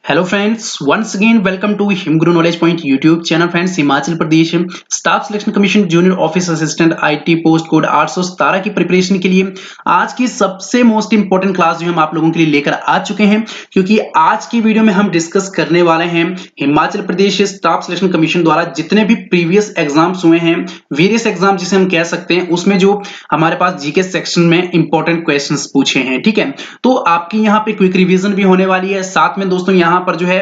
Hello friends, once again welcome to Himguru knowledge point YouTube channel. Friends, Himachal Pradesh staff selection commission junior office assistant IT post code 817 की preparation के लिए आज की सबसे most important class जो हम आप लोगों के लिए लेकर आ चुके हैं, क्योंकि आज की वीडियो में हम डिस्कस करने वाले हैं Himachal Pradesh staff selection commission द्वारा जितने भी प्रीवियस एग्जाम्स हुए हैं, वेरियस एग्जाम जिसे हम कह सकते हैं, उसमें जो हमारे पास जीके सेक्शन में इंपॉर्टेंट क्वेश्चन पूछे हैं। ठीक है, तो आपकी यहाँ पे क्विक रिवीजन भी होने वाली है। साथ में दोस्तों यहाँ पर जो है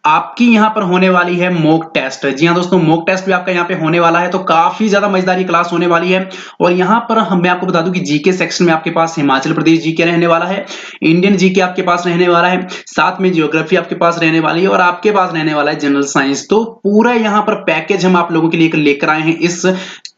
आपकी यहाँ पर होने वाली है मॉक टेस्ट। जी हाँ दोस्तों, मॉक टेस्ट भी आपका यहाँ पे होने वाला है, तो काफी ज्यादा मजेदार क्लास होने वाली है। और यहाँ पर मैं आपको बता दूं कि जीके सेक्शन में आपके पास हिमाचल प्रदेश जीके रहने वाला है, इंडियन जीके आपके पास रहने वाला है, साथ में ज्योग्राफी आपके पास रहने वाली है और आपके पास रहने वाला है जनरल साइंस। तो पूरा यहाँ पर पैकेज हम आप लोगों के लिए लेकर आए हैं इस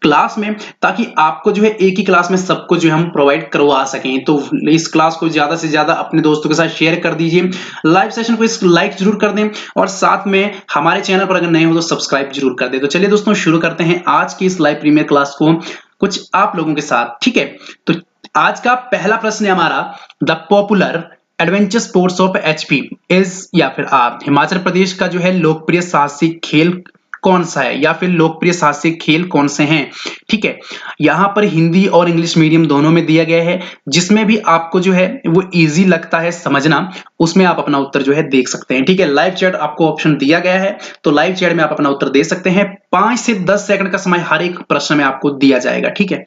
क्लास में, ताकि आपको जो है एक ही क्लास में सब कुछ जो है हम प्रोवाइड करवा सकें। तो इस क्लास को ज्यादा से ज्यादा अपने दोस्तों के साथ शेयर कर दीजिए, लाइव सेशन को इस लाइक जरूर कर दें और साथ में हमारे चैनल पर अगर नए हो तो सब्सक्राइब जरूर कर दें। तो चलिए दोस्तों, शुरू करते हैं आज की इस लाइव प्रीमियर क्लास को कुछ आप लोगों के साथ। ठीक है, तो आज का पहला प्रश्न है हमारा, the popular adventure sports of HP is, या फिर आप हिमाचल प्रदेश का जो है लोकप्रिय साहसिक खेल कौन सा है, या फिर लोकप्रिय साहसिक खेल कौन से हैं। ठीक है, यहां पर हिंदी और इंग्लिश मीडियम दोनों में दिया गया है, जिसमें भी आपको जो है वो इजी लगता है समझना, उसमें आप अपना उत्तर जो है देख सकते हैं। ठीक है, लाइव चैट आपको ऑप्शन दिया गया है, तो लाइव चैट में आप अपना उत्तर दे सकते हैं। 5 से 10 सेकंड का समय हर एक प्रश्न में आपको दिया जाएगा। ठीक है,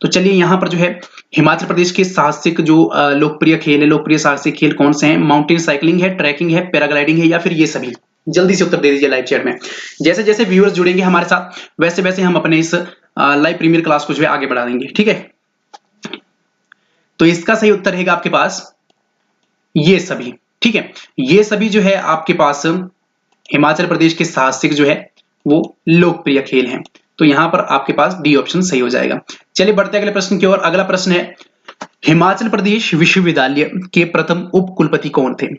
तो चलिए यहाँ पर जो है हिमाचल प्रदेश के साहसिक जो लोकप्रिय खेल है, लोकप्रिय साहसिक खेल कौन से हैं। माउंटेन साइकिलिंग है, ट्रैकिंग है, पैराग्लाइडिंग है, या फिर ये सभी। जल्दी से उत्तर दे दीजिए लाइव चैट में। जैसे जैसे व्यूअर्स जुड़ेंगे हमारे साथ, वैसे वैसे हम अपने इस लाइव प्रीमियर क्लास को जो है आगे बढ़ा देंगे। ठीक है, तो इसका सही उत्तर रहेगा आपके पास ये सभी। ठीक है, ये सभी जो है आपके पास हिमाचल प्रदेश के साहसिक जो है वो लोकप्रिय खेल हैं। तो यहां पर आपके पास डी ऑप्शन सही हो जाएगा। चलिए बढ़ते अगले प्रश्न की ओर। अगला प्रश्न है, हिमाचल प्रदेश विश्वविद्यालय के प्रथम उप कुलपति कौन थे।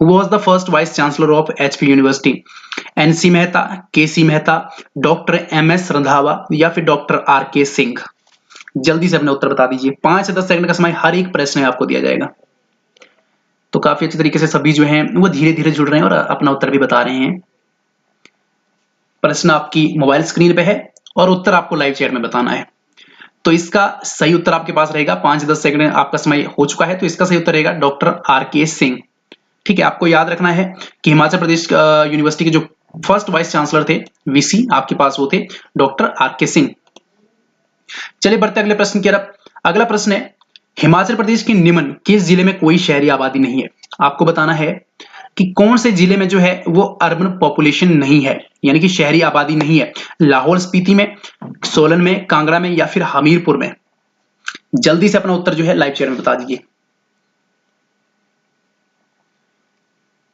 Who was the first vice chancellor of HP university. NC Mehta, KC Mehta, doctor MS Randhawa, या फिर डॉक्टर RK सिंह। जल्दी से अपना उत्तर बता दीजिए। 5 से 10 सेकंड का समय हर एक प्रश्न में आपको दिया जाएगा। तो काफी अच्छे तरीके से सभी जो हैं वो धीरे धीरे जुड़ रहे हैं और अपना उत्तर भी बता रहे हैं। प्रश्न आपकी मोबाइल स्क्रीन पे है और उत्तर आपको लाइव चैट में बताना है। तो इसका सही उत्तर आपके पास रहेगा, 5 से 10 सेकंड आपका समय हो चुका है, तो इसका सही उत्तर रहेगा डॉक्टर RK सिंह। ठीक है, आपको याद रखना है कि हिमाचल प्रदेश यूनिवर्सिटी के जो फर्स्ट वाइस चांसलर थे, वीसी आपके पास वो थे डॉक्टर RK सिंह। चलिए बढ़ते अगले प्रश्न की तरफ। अगला प्रश्न है, हिमाचल प्रदेश के निम्न किस जिले में कोई शहरी आबादी नहीं है। आपको बताना है कि कौन से जिले में जो है वो अर्बन पॉपुलेशन नहीं है, यानी कि शहरी आबादी नहीं है। लाहौल स्पीति में, सोलन में, कांगड़ा में, या फिर हमीरपुर में। जल्दी से अपना उत्तर जो है लाइव चैट में बता दीजिए।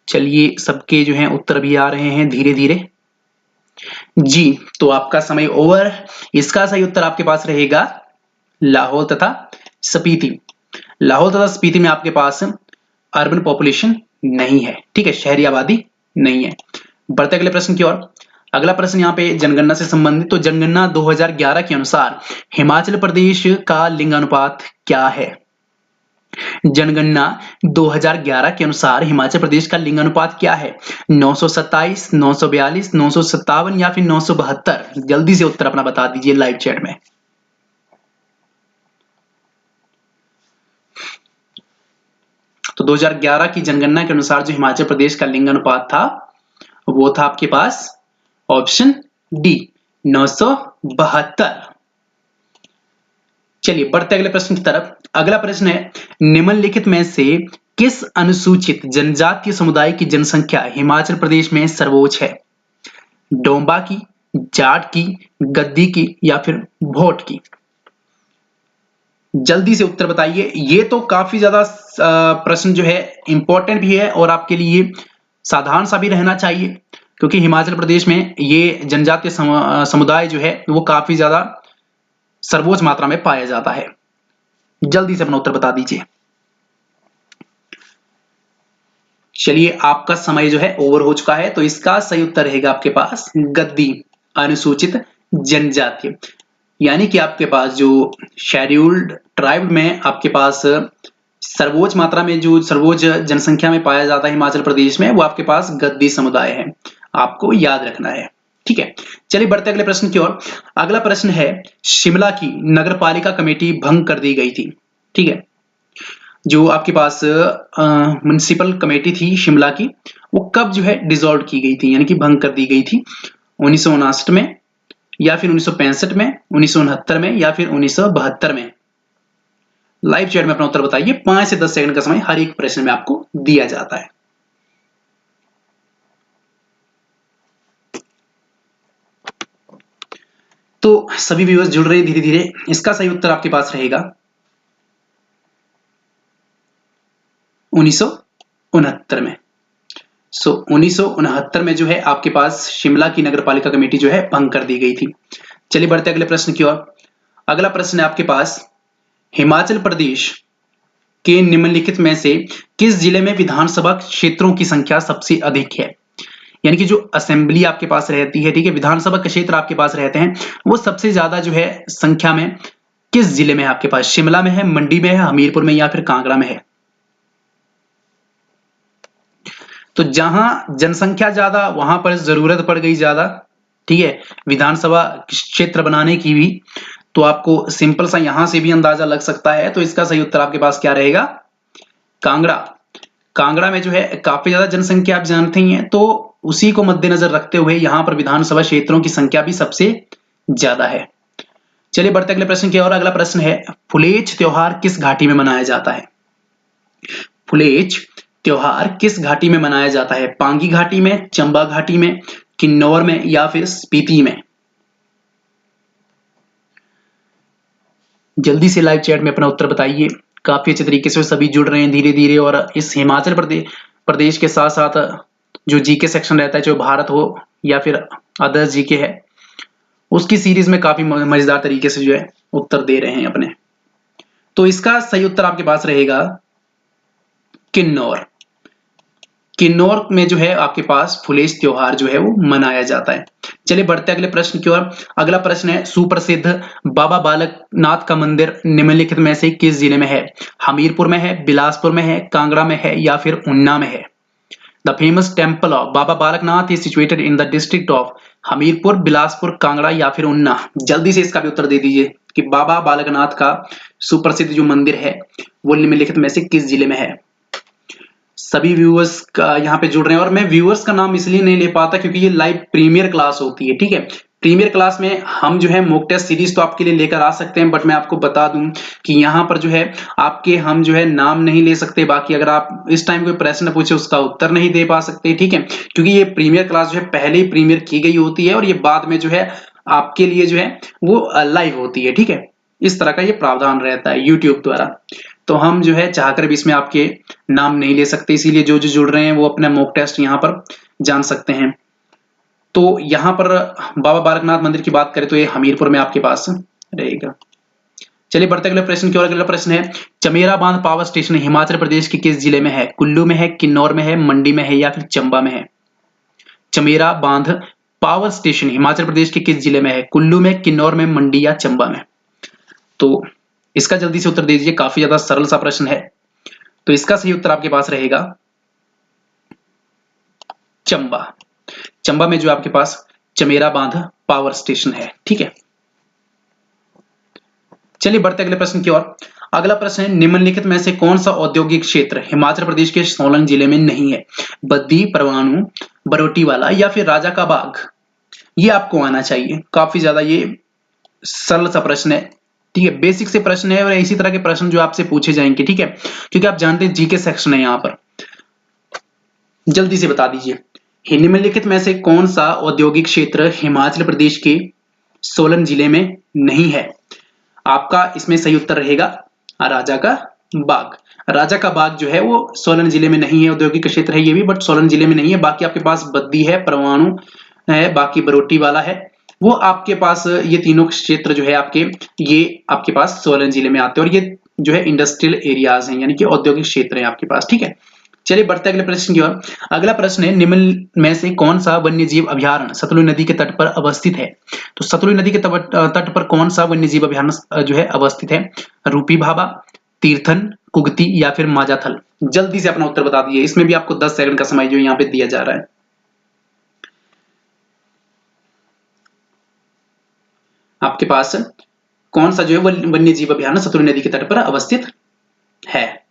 चलिए सबके जो हैं उत्तर भी आ रहे हैं धीरे धीरे। जी, तो आपका समय ओवर। इसका सही उत्तर आपके पास रहेगा लाहौल तथा स्पीति। लाहौल तथा स्पीति में आपके पास अर्बन पॉपुलेशन नहीं है। ठीक है, शहरी आबादी नहीं है। बढ़ते अगले प्रश्न की ओर। अगला प्रश्न यहाँ पे जनगणना से संबंधित। तो जनगणना 2011 के अनुसार हिमाचल प्रदेश का लिंगानुपात क्या है। जनगणना 2011 के अनुसार हिमाचल प्रदेश का लिंगानुपात क्या है। 927, 942, 957, या फिर 972। जल्दी से उत्तर अपना बता दीजिए लाइव चैट में। तो 2011 की जनगणना के अनुसार जो हिमाचल प्रदेश का लिंगानुपात था वो था आपके पास ऑप्शन डी, 972। चलिए बढ़ते अगले प्रश्न की तरफ। अगला प्रश्न है, निम्नलिखित में से किस अनुसूचित जनजातीय समुदाय की जनसंख्या हिमाचल प्रदेश में सर्वोच्च है। डोंबा की, जाट की, गद्दी की, या फिर भोट की। जल्दी से उत्तर बताइए। ये तो काफी ज्यादा प्रश्न जो है इंपॉर्टेंट भी है और आपके लिए साधारण सा भी रहना चाहिए, क्योंकि हिमाचल प्रदेश में ये जनजातीय समुदाय जो है वो काफी ज्यादा सर्वोच्च मात्रा में पाया जाता है। जल्दी से अपना उत्तर बता दीजिए। चलिए आपका समय जो है ओवर हो चुका है, तो इसका सही उत्तर रहेगा आपके पास गद्दी, अनुसूचित जनजाति। यानी कि आपके पास जो शेड्यूल्ड ट्राइब में आपके पास सर्वोच्च मात्रा में जो सर्वोच्च जनसंख्या में पाया जाता है हिमाचल प्रदेश में, वो आपके पास गद्दी समुदाय है, आपको याद रखना है। ठीक है, चलिए बढ़ते अगले प्रश्न की ओर। अगला प्रश्न है, शिमला की नगरपालिका कमेटी भंग कर दी गई थी। ठीक है, जो आपके पास म्युनिसिपल कमेटी थी शिमला की, वो कब जो है डिसॉल्व की गई थी, यानी कि भंग कर दी गई थी? 1959 में, या फिर 1965 में, 1969 में, या फिर 1972 में? लाइव चैट में अपना उत्तर बताइए। 5 से 10 सेकंड का समय हर एक प्रश्न में आपको दिया जाता है। तो सभी व्यूअर्स जुड़ रहे हैं धीरे धीरे। इसका सही उत्तर आपके पास रहेगा 1969 में। 1969 में जो है आपके पास शिमला की नगरपालिका कमेटी जो है भंग कर दी गई थी। चलिए बढ़ते अगले प्रश्न की ओर। अगला प्रश्न है आपके पास, हिमाचल प्रदेश के निम्नलिखित में से किस जिले में विधानसभा क्षेत्रों की संख्या सबसे अधिक है? यानी कि जो असेंबली आपके पास रहती है, ठीक है, विधानसभा के क्षेत्र आपके पास रहते हैं, वो सबसे ज्यादा जो है संख्या में किस जिले में है आपके पास? शिमला में है, मंडी में है, हमीरपुर में, या फिर कांगड़ा में है? तो जहां जनसंख्या ज्यादा वहां पर जरूरत पड़ गई ज्यादा, ठीक है, विधानसभा क्षेत्र बनाने की भी। तो आपको सिंपल सा यहां से भी अंदाजा लग सकता है। तो इसका सही उत्तर आपके पास क्या रहेगा? कांगड़ा। कांगड़ा में जो है काफी ज्यादा जनसंख्या आप जानते ही हैं, तो उसी को मद्देनजर रखते हुए यहां पर विधानसभा क्षेत्रों की संख्या भी सबसे ज्यादा है। चलिए बढ़ते अगले प्रश्न की ओर। अगला प्रश्न है, फुलेच त्योहार किस घाटी में मनाया जाता है? फुलेच त्योहार किस घाटी में मनाया जाता है? पांगी घाटी में, चंबा घाटी में, किन्नौर में, या फिर स्पीति में? जल्दी से लाइव चैट में अपना उत्तर बताइए। काफी अच्छे तरीके से सभी जुड़ रहे हैं धीरे धीरे। और इस हिमाचल प्रदेश के साथ साथ जो जीके सेक्शन रहता है, जो भारत हो या फिर अदर्स जीके है, उसकी सीरीज में काफी मजेदार तरीके से जो है उत्तर दे रहे हैं अपने। तो इसका सही उत्तर आपके पास रहेगा किन्नौर। किन्नौर में जो है आपके पास फुलेच त्योहार जो है वो मनाया जाता है। चलिए बढ़ते अगले प्रश्न की ओर। अगला प्रश्न है, सुप्रसिद्ध बाबा बालकनाथ का मंदिर निम्नलिखित में से किस जिले में है? हमीरपुर में है, बिलासपुर में है, कांगड़ा में है, या फिर ऊना में है? The famous temple of Baba Balaknath is situated in the district of Hamirpur, Bilaspur, Kangra, या फिर ऊना? जल्दी से इसका भी उत्तर दे दीजिए कि बाबा बालकनाथ का सुप्रसिद्ध जो मंदिर है वो निम्नलिखित में से किस जिले में है? सभी व्यूअर्स का यहाँ पे जुड़ रहे हैं। और मैं व्यूअर्स का नाम इसलिए नहीं ले पाता क्योंकि ये लाइव प्रीमियर क्लास होती है। ठीक है, प्रीमियर क्लास में हम जो है मॉक टेस्ट सीरीज तो आपके लिए लेकर आ सकते हैं, बट मैं आपको बता दूं कि यहाँ पर जो है आपके हम जो है नाम नहीं ले सकते। बाकी अगर आप इस टाइम कोई प्रश्न पूछे उसका उत्तर नहीं दे पा सकते, ठीक है, क्योंकि ये प्रीमियर क्लास जो है पहले ही प्रीमियर की गई होती है और ये बाद में जो है आपके लिए जो है वो लाइव होती है। ठीक है, इस तरह का ये प्रावधान रहता है यूट्यूब द्वारा। तो हम जो है चाहकर भी इसमें आपके नाम नहीं ले सकते, इसीलिए जो जो जुड़ रहे हैं वो अपना मॉक टेस्ट यहाँ पर जान सकते हैं। तो यहाँ पर बाबा बालकनाथ मंदिर की बात करें तो ये हमीरपुर में आपके पास रहेगा। चलिए बढ़ते अगले प्रश्न की ओर। अगला प्रश्न है, चमेरा बांध पावर स्टेशन हिमाचल प्रदेश के किस जिले में है? कुल्लू में है, किन्नौर में है, मंडी में है, या फिर चंबा में है? चमेरा बांध पावर स्टेशन हिमाचल प्रदेश के किस जिले में है? कुल्लू में, किन्नौर में, मंडी, या चंबा में? तो इसका जल्दी से उत्तर दे दीजिए। काफी ज्यादा सरल सा प्रश्न है। तो इसका सही उत्तर आपके पास रहेगा चंबा। चंबा में जो आपके पास चमेरा बांध पावर स्टेशन है। ठीक है, चलिए बढ़ते अगले प्रश्न की ओर। अगला प्रश्न है, निम्नलिखित में से कौन सा औद्योगिक क्षेत्र हिमाचल प्रदेश के सोलन जिले में नहीं है? बद्दी, परवाणु, बरोटीवाला, या फिर राजा का बाग? ये आपको आना चाहिए। काफी ज्यादा ये सरल सा प्रश्न है। ठीक है, बेसिक से प्रश्न है और इसी तरह के प्रश्न जो आपसे पूछे जाएंगे। ठीक है, क्योंकि आप जानते हैं जीके सेक्शन है यहाँ पर। जल्दी से बता दीजिए, निम्नलिखित में से कौन सा औद्योगिक क्षेत्र हिमाचल प्रदेश के सोलन जिले में नहीं है? आपका इसमें सही उत्तर रहेगा राजा का बाग। राजा का बाग जो है वो सोलन जिले में नहीं है, औद्योगिक क्षेत्र है ये भी, बट सोलन जिले में नहीं है। बाकी आपके पास बद्दी है, परवाणु है, बाकी बरोटीवाला है, वो आपके पास ये तीनों क्षेत्र जो है आपके, ये आपके पास सोलन जिले में आते हैं और ये जो है इंडस्ट्रियल एरियाज हैं, यानी कि औद्योगिक क्षेत्र है आपके पास। ठीक है, चलिए बढ़ते अगले प्रश्न की ओर। अगला प्रश्न है, निम्न में से कौन सा वन्यजीव अभयारण्य सतलुज नदी के तट पर अवस्थित है? तो सतलुज नदी के तट पर कौन सा वन्यजीव अभयारण्य जो है अवस्थित है? रूपी भाभा, तीर्थन, कुगती या फिर माजाथल? जल्दी से अपना उत्तर बता दीजिए। इसमें भी आपको 10 सेकंड का समय जो यहाँ पे दिया जा रहा है। आपके पास कौन सा जो है वन्य जीव अभ्यारण्य सतलुज नदी के तट पर अवस्थित है?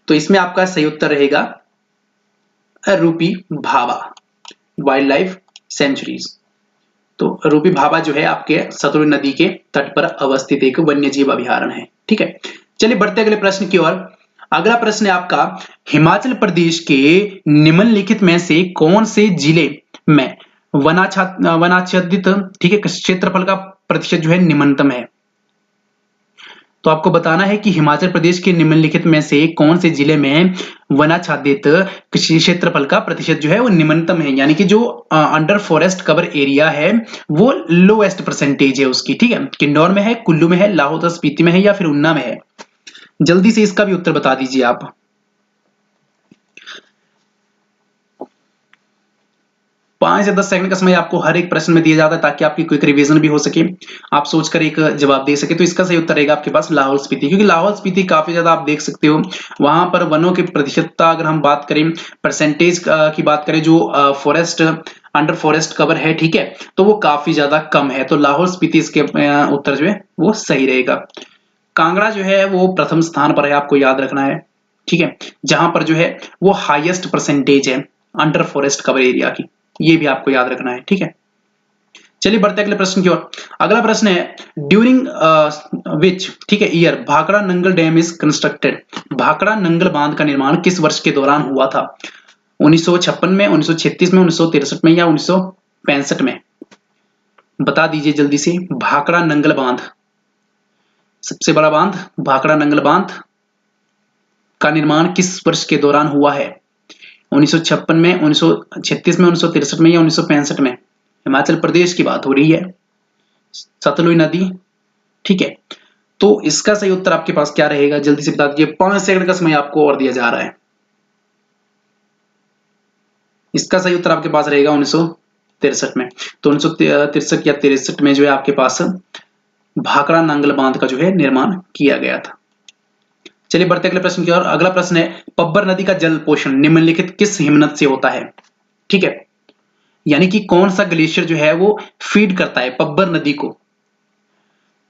तो इसमें आपका सही उत्तर रहेगा रूपी भाभा वाइल्ड लाइफ सेंचुरीज। तो रूपी भाभा जो है आपके सतलुज नदी के तट पर अवस्थित एक वन्य जीव अभ्यारण्य है। ठीक है, चलिए बढ़ते अगले प्रश्न की ओर। अगला प्रश्न है आपका, हिमाचल प्रदेश के निम्नलिखित में से कौन से जिले में वनाच्छादित ठीक है क्षेत्रफल का प्रतिशत जो है निम्नतम है? तो आपको बताना है कि हिमाचल प्रदेश के निम्नलिखित में से कौन से जिले में वनाच्छादित क्षेत्रफल का प्रतिशत जो है वो निम्नतम है, यानी कि जो अंडर फॉरेस्ट कवर एरिया है वो लोएस्ट परसेंटेज है उसकी। ठीक है, किन्नौर में है, कुल्लू में है, लाहौल स्पीति में है या फिर ऊना में है? जल्दी से इसका भी उत्तर बता दीजिए आप। 5 से 10 सेकंड का समय आपको हर एक प्रश्न में दिया जाता है ताकि आपकी क्विक रिवीजन भी हो सके, आप सोचकर एक जवाब दे सके। तो इसका सही उत्तर रहेगा आपके पास लाहौल स्पीति, क्योंकि लाहौल स्पीति काफी ज्यादा आप देख सकते हो वहां पर वनों की प्रतिशतता अगर हम बात करें, परसेंटेज की बात करें, जो फॉरेस्ट अंडर फॉरेस्ट कवर है, ठीक है, तो वो काफी ज्यादा कम है। तो लाहौल स्पीति इसके उत्तर जो है वो सही रहेगा। कांगड़ा जो है वो प्रथम स्थान पर है, आपको याद रखना है। ठीक है, जहां पर जो है वो हाईएस्ट परसेंटेज है अंडर फॉरेस्ट कवर एरिया की, ये भी आपको याद रखना है। ठीक है, चलिए बढ़ते अगले प्रश्न की ओर। अगला प्रश्न है, ड्यूरिंग विच ठीक है year Bhakra Nangal dam is constructed? Bhakra Nangal बांध का निर्माण किस वर्ष के दौरान हुआ था? 1956 में, 1936 में, 1963 में या 1965 में? बता दीजिए जल्दी से। भाखड़ा नंगल बांध, सबसे बड़ा बांध भाखड़ा नंगल बांध का निर्माण किस वर्ष के दौरान हुआ है? 1956 में, 1936 में, 1963 में या 1965 में? हिमाचल प्रदेश की बात हो रही है, सतलुज नदी। ठीक है, तो इसका सही उत्तर आपके पास क्या रहेगा? जल्दी से बता दीजिए। 5 सेकंड का समय आपको और दिया जा रहा है। इसका सही उत्तर आपके पास रहेगा 1963 में। तो 1963 या 63 में जो है आपके पास भाखड़ा नांगल बांध का जो है निर्माण किया गया था। चलिए बढ़ते अगले प्रश्न की ओर। अगला प्रश्न है, पब्बर नदी का जल पोषण निम्नलिखित किस हिमनद से होता है? ठीक है, यानी कि कौन सा ग्लेशियर जो है वो फीड करता है पब्बर नदी को?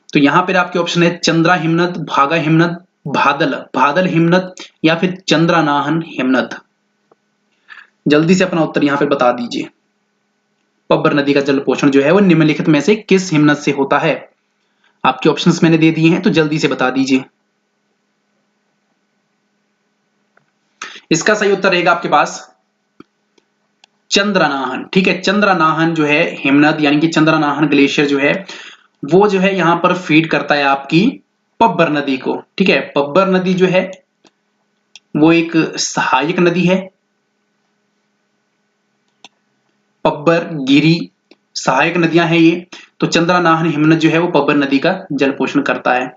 तो यहां पर आपके ऑप्शन है चंद्रा हिमनद, भागा हिमनद, भादल हिमनद या फिर चंद्रानाहन हिमनद? जल्दी से अपना उत्तर यहां पर बता दीजिए। पब्बर नदी का जल पोषण जो है वो निम्नलिखित में से किस हिमनद से होता है? आपके ऑप्शंस मैंने दे दिए हैं, तो जल्दी से बता दीजिए। इसका सही उत्तर रहेगा आपके पास चंद्रनाहन। ठीक है, चंद्रनाहन जो है हिमनद, यानी कि चंद्रनाहन ग्लेशियर जो है वो जो है यहां पर फीड करता है आपकी पब्बर नदी को। ठीक है, पब्बर नदी जो है वो एक सहायक नदी है। पब्बर, गिरी सहायक नदियां हैं ये। तो चंद्रनाहन हिमनद जो है वो पब्बर नदी का जल पोषण करता है।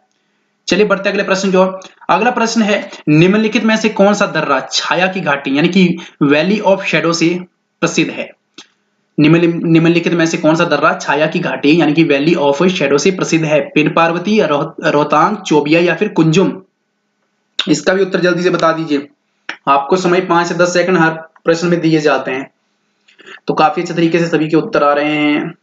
चलिए बढ़ते अगले प्रश्न की ओर। अगला प्रश्न है, निम्नलिखित में से कौन सा दर्रा छाया की घाटी यानी कि वैली ऑफ शैडो से प्रसिद्ध है? निम्नलिखित में से कौन सा दर्रा छाया की घाटी यानी कि वैली ऑफ शैडो से प्रसिद्ध है? पिन पार्वती, रोहतांग, चोबिया या फिर कुंजुम? इसका भी उत्तर जल्दी से बता दीजिए। आपको समय 5 से 10 सेकंड हर प्रश्न में दिए जाते हैं। तो काफी अच्छे तरीके से सभी के उत्तर आ रहे हैं।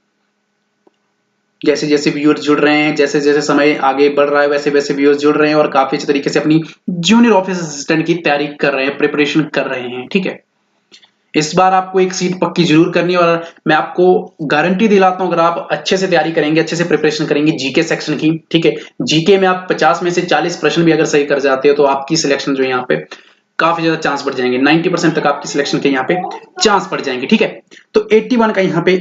जैसे जैसे व्यूअर्स जुड़ रहे हैं, जैसे जैसे समय आगे बढ़ रहा है, वैसे वैसे व्यूअर्स जुड़ रहे हैं और काफी अच्छे तरीके से अपनी जूनियर ऑफिस असिस्टेंट की तैयारी कर रहे हैं, प्रिपरेशन कर रहे हैं। ठीक है, इस बार आपको एक सीट पक्की जरूर करनी है और मैं आपको गारंटी दिलाता हूं, अगर आप अच्छे से तैयारी करेंगे, अच्छे से प्रिपरेशन करेंगे जीके सेक्शन की, ठीक है, जीके में आप 50 में से 40 प्रश्न भी अगर सही कर जाते हो तो आपकी सिलेक्शन जो है यहाँ पे काफी ज्यादा चांस बढ़ जाएंगे। 90% तक आपकी सिलेक्शन के यहाँ पे चांस बढ़ जाएंगे। ठीक है, तो 81 का यहाँ पे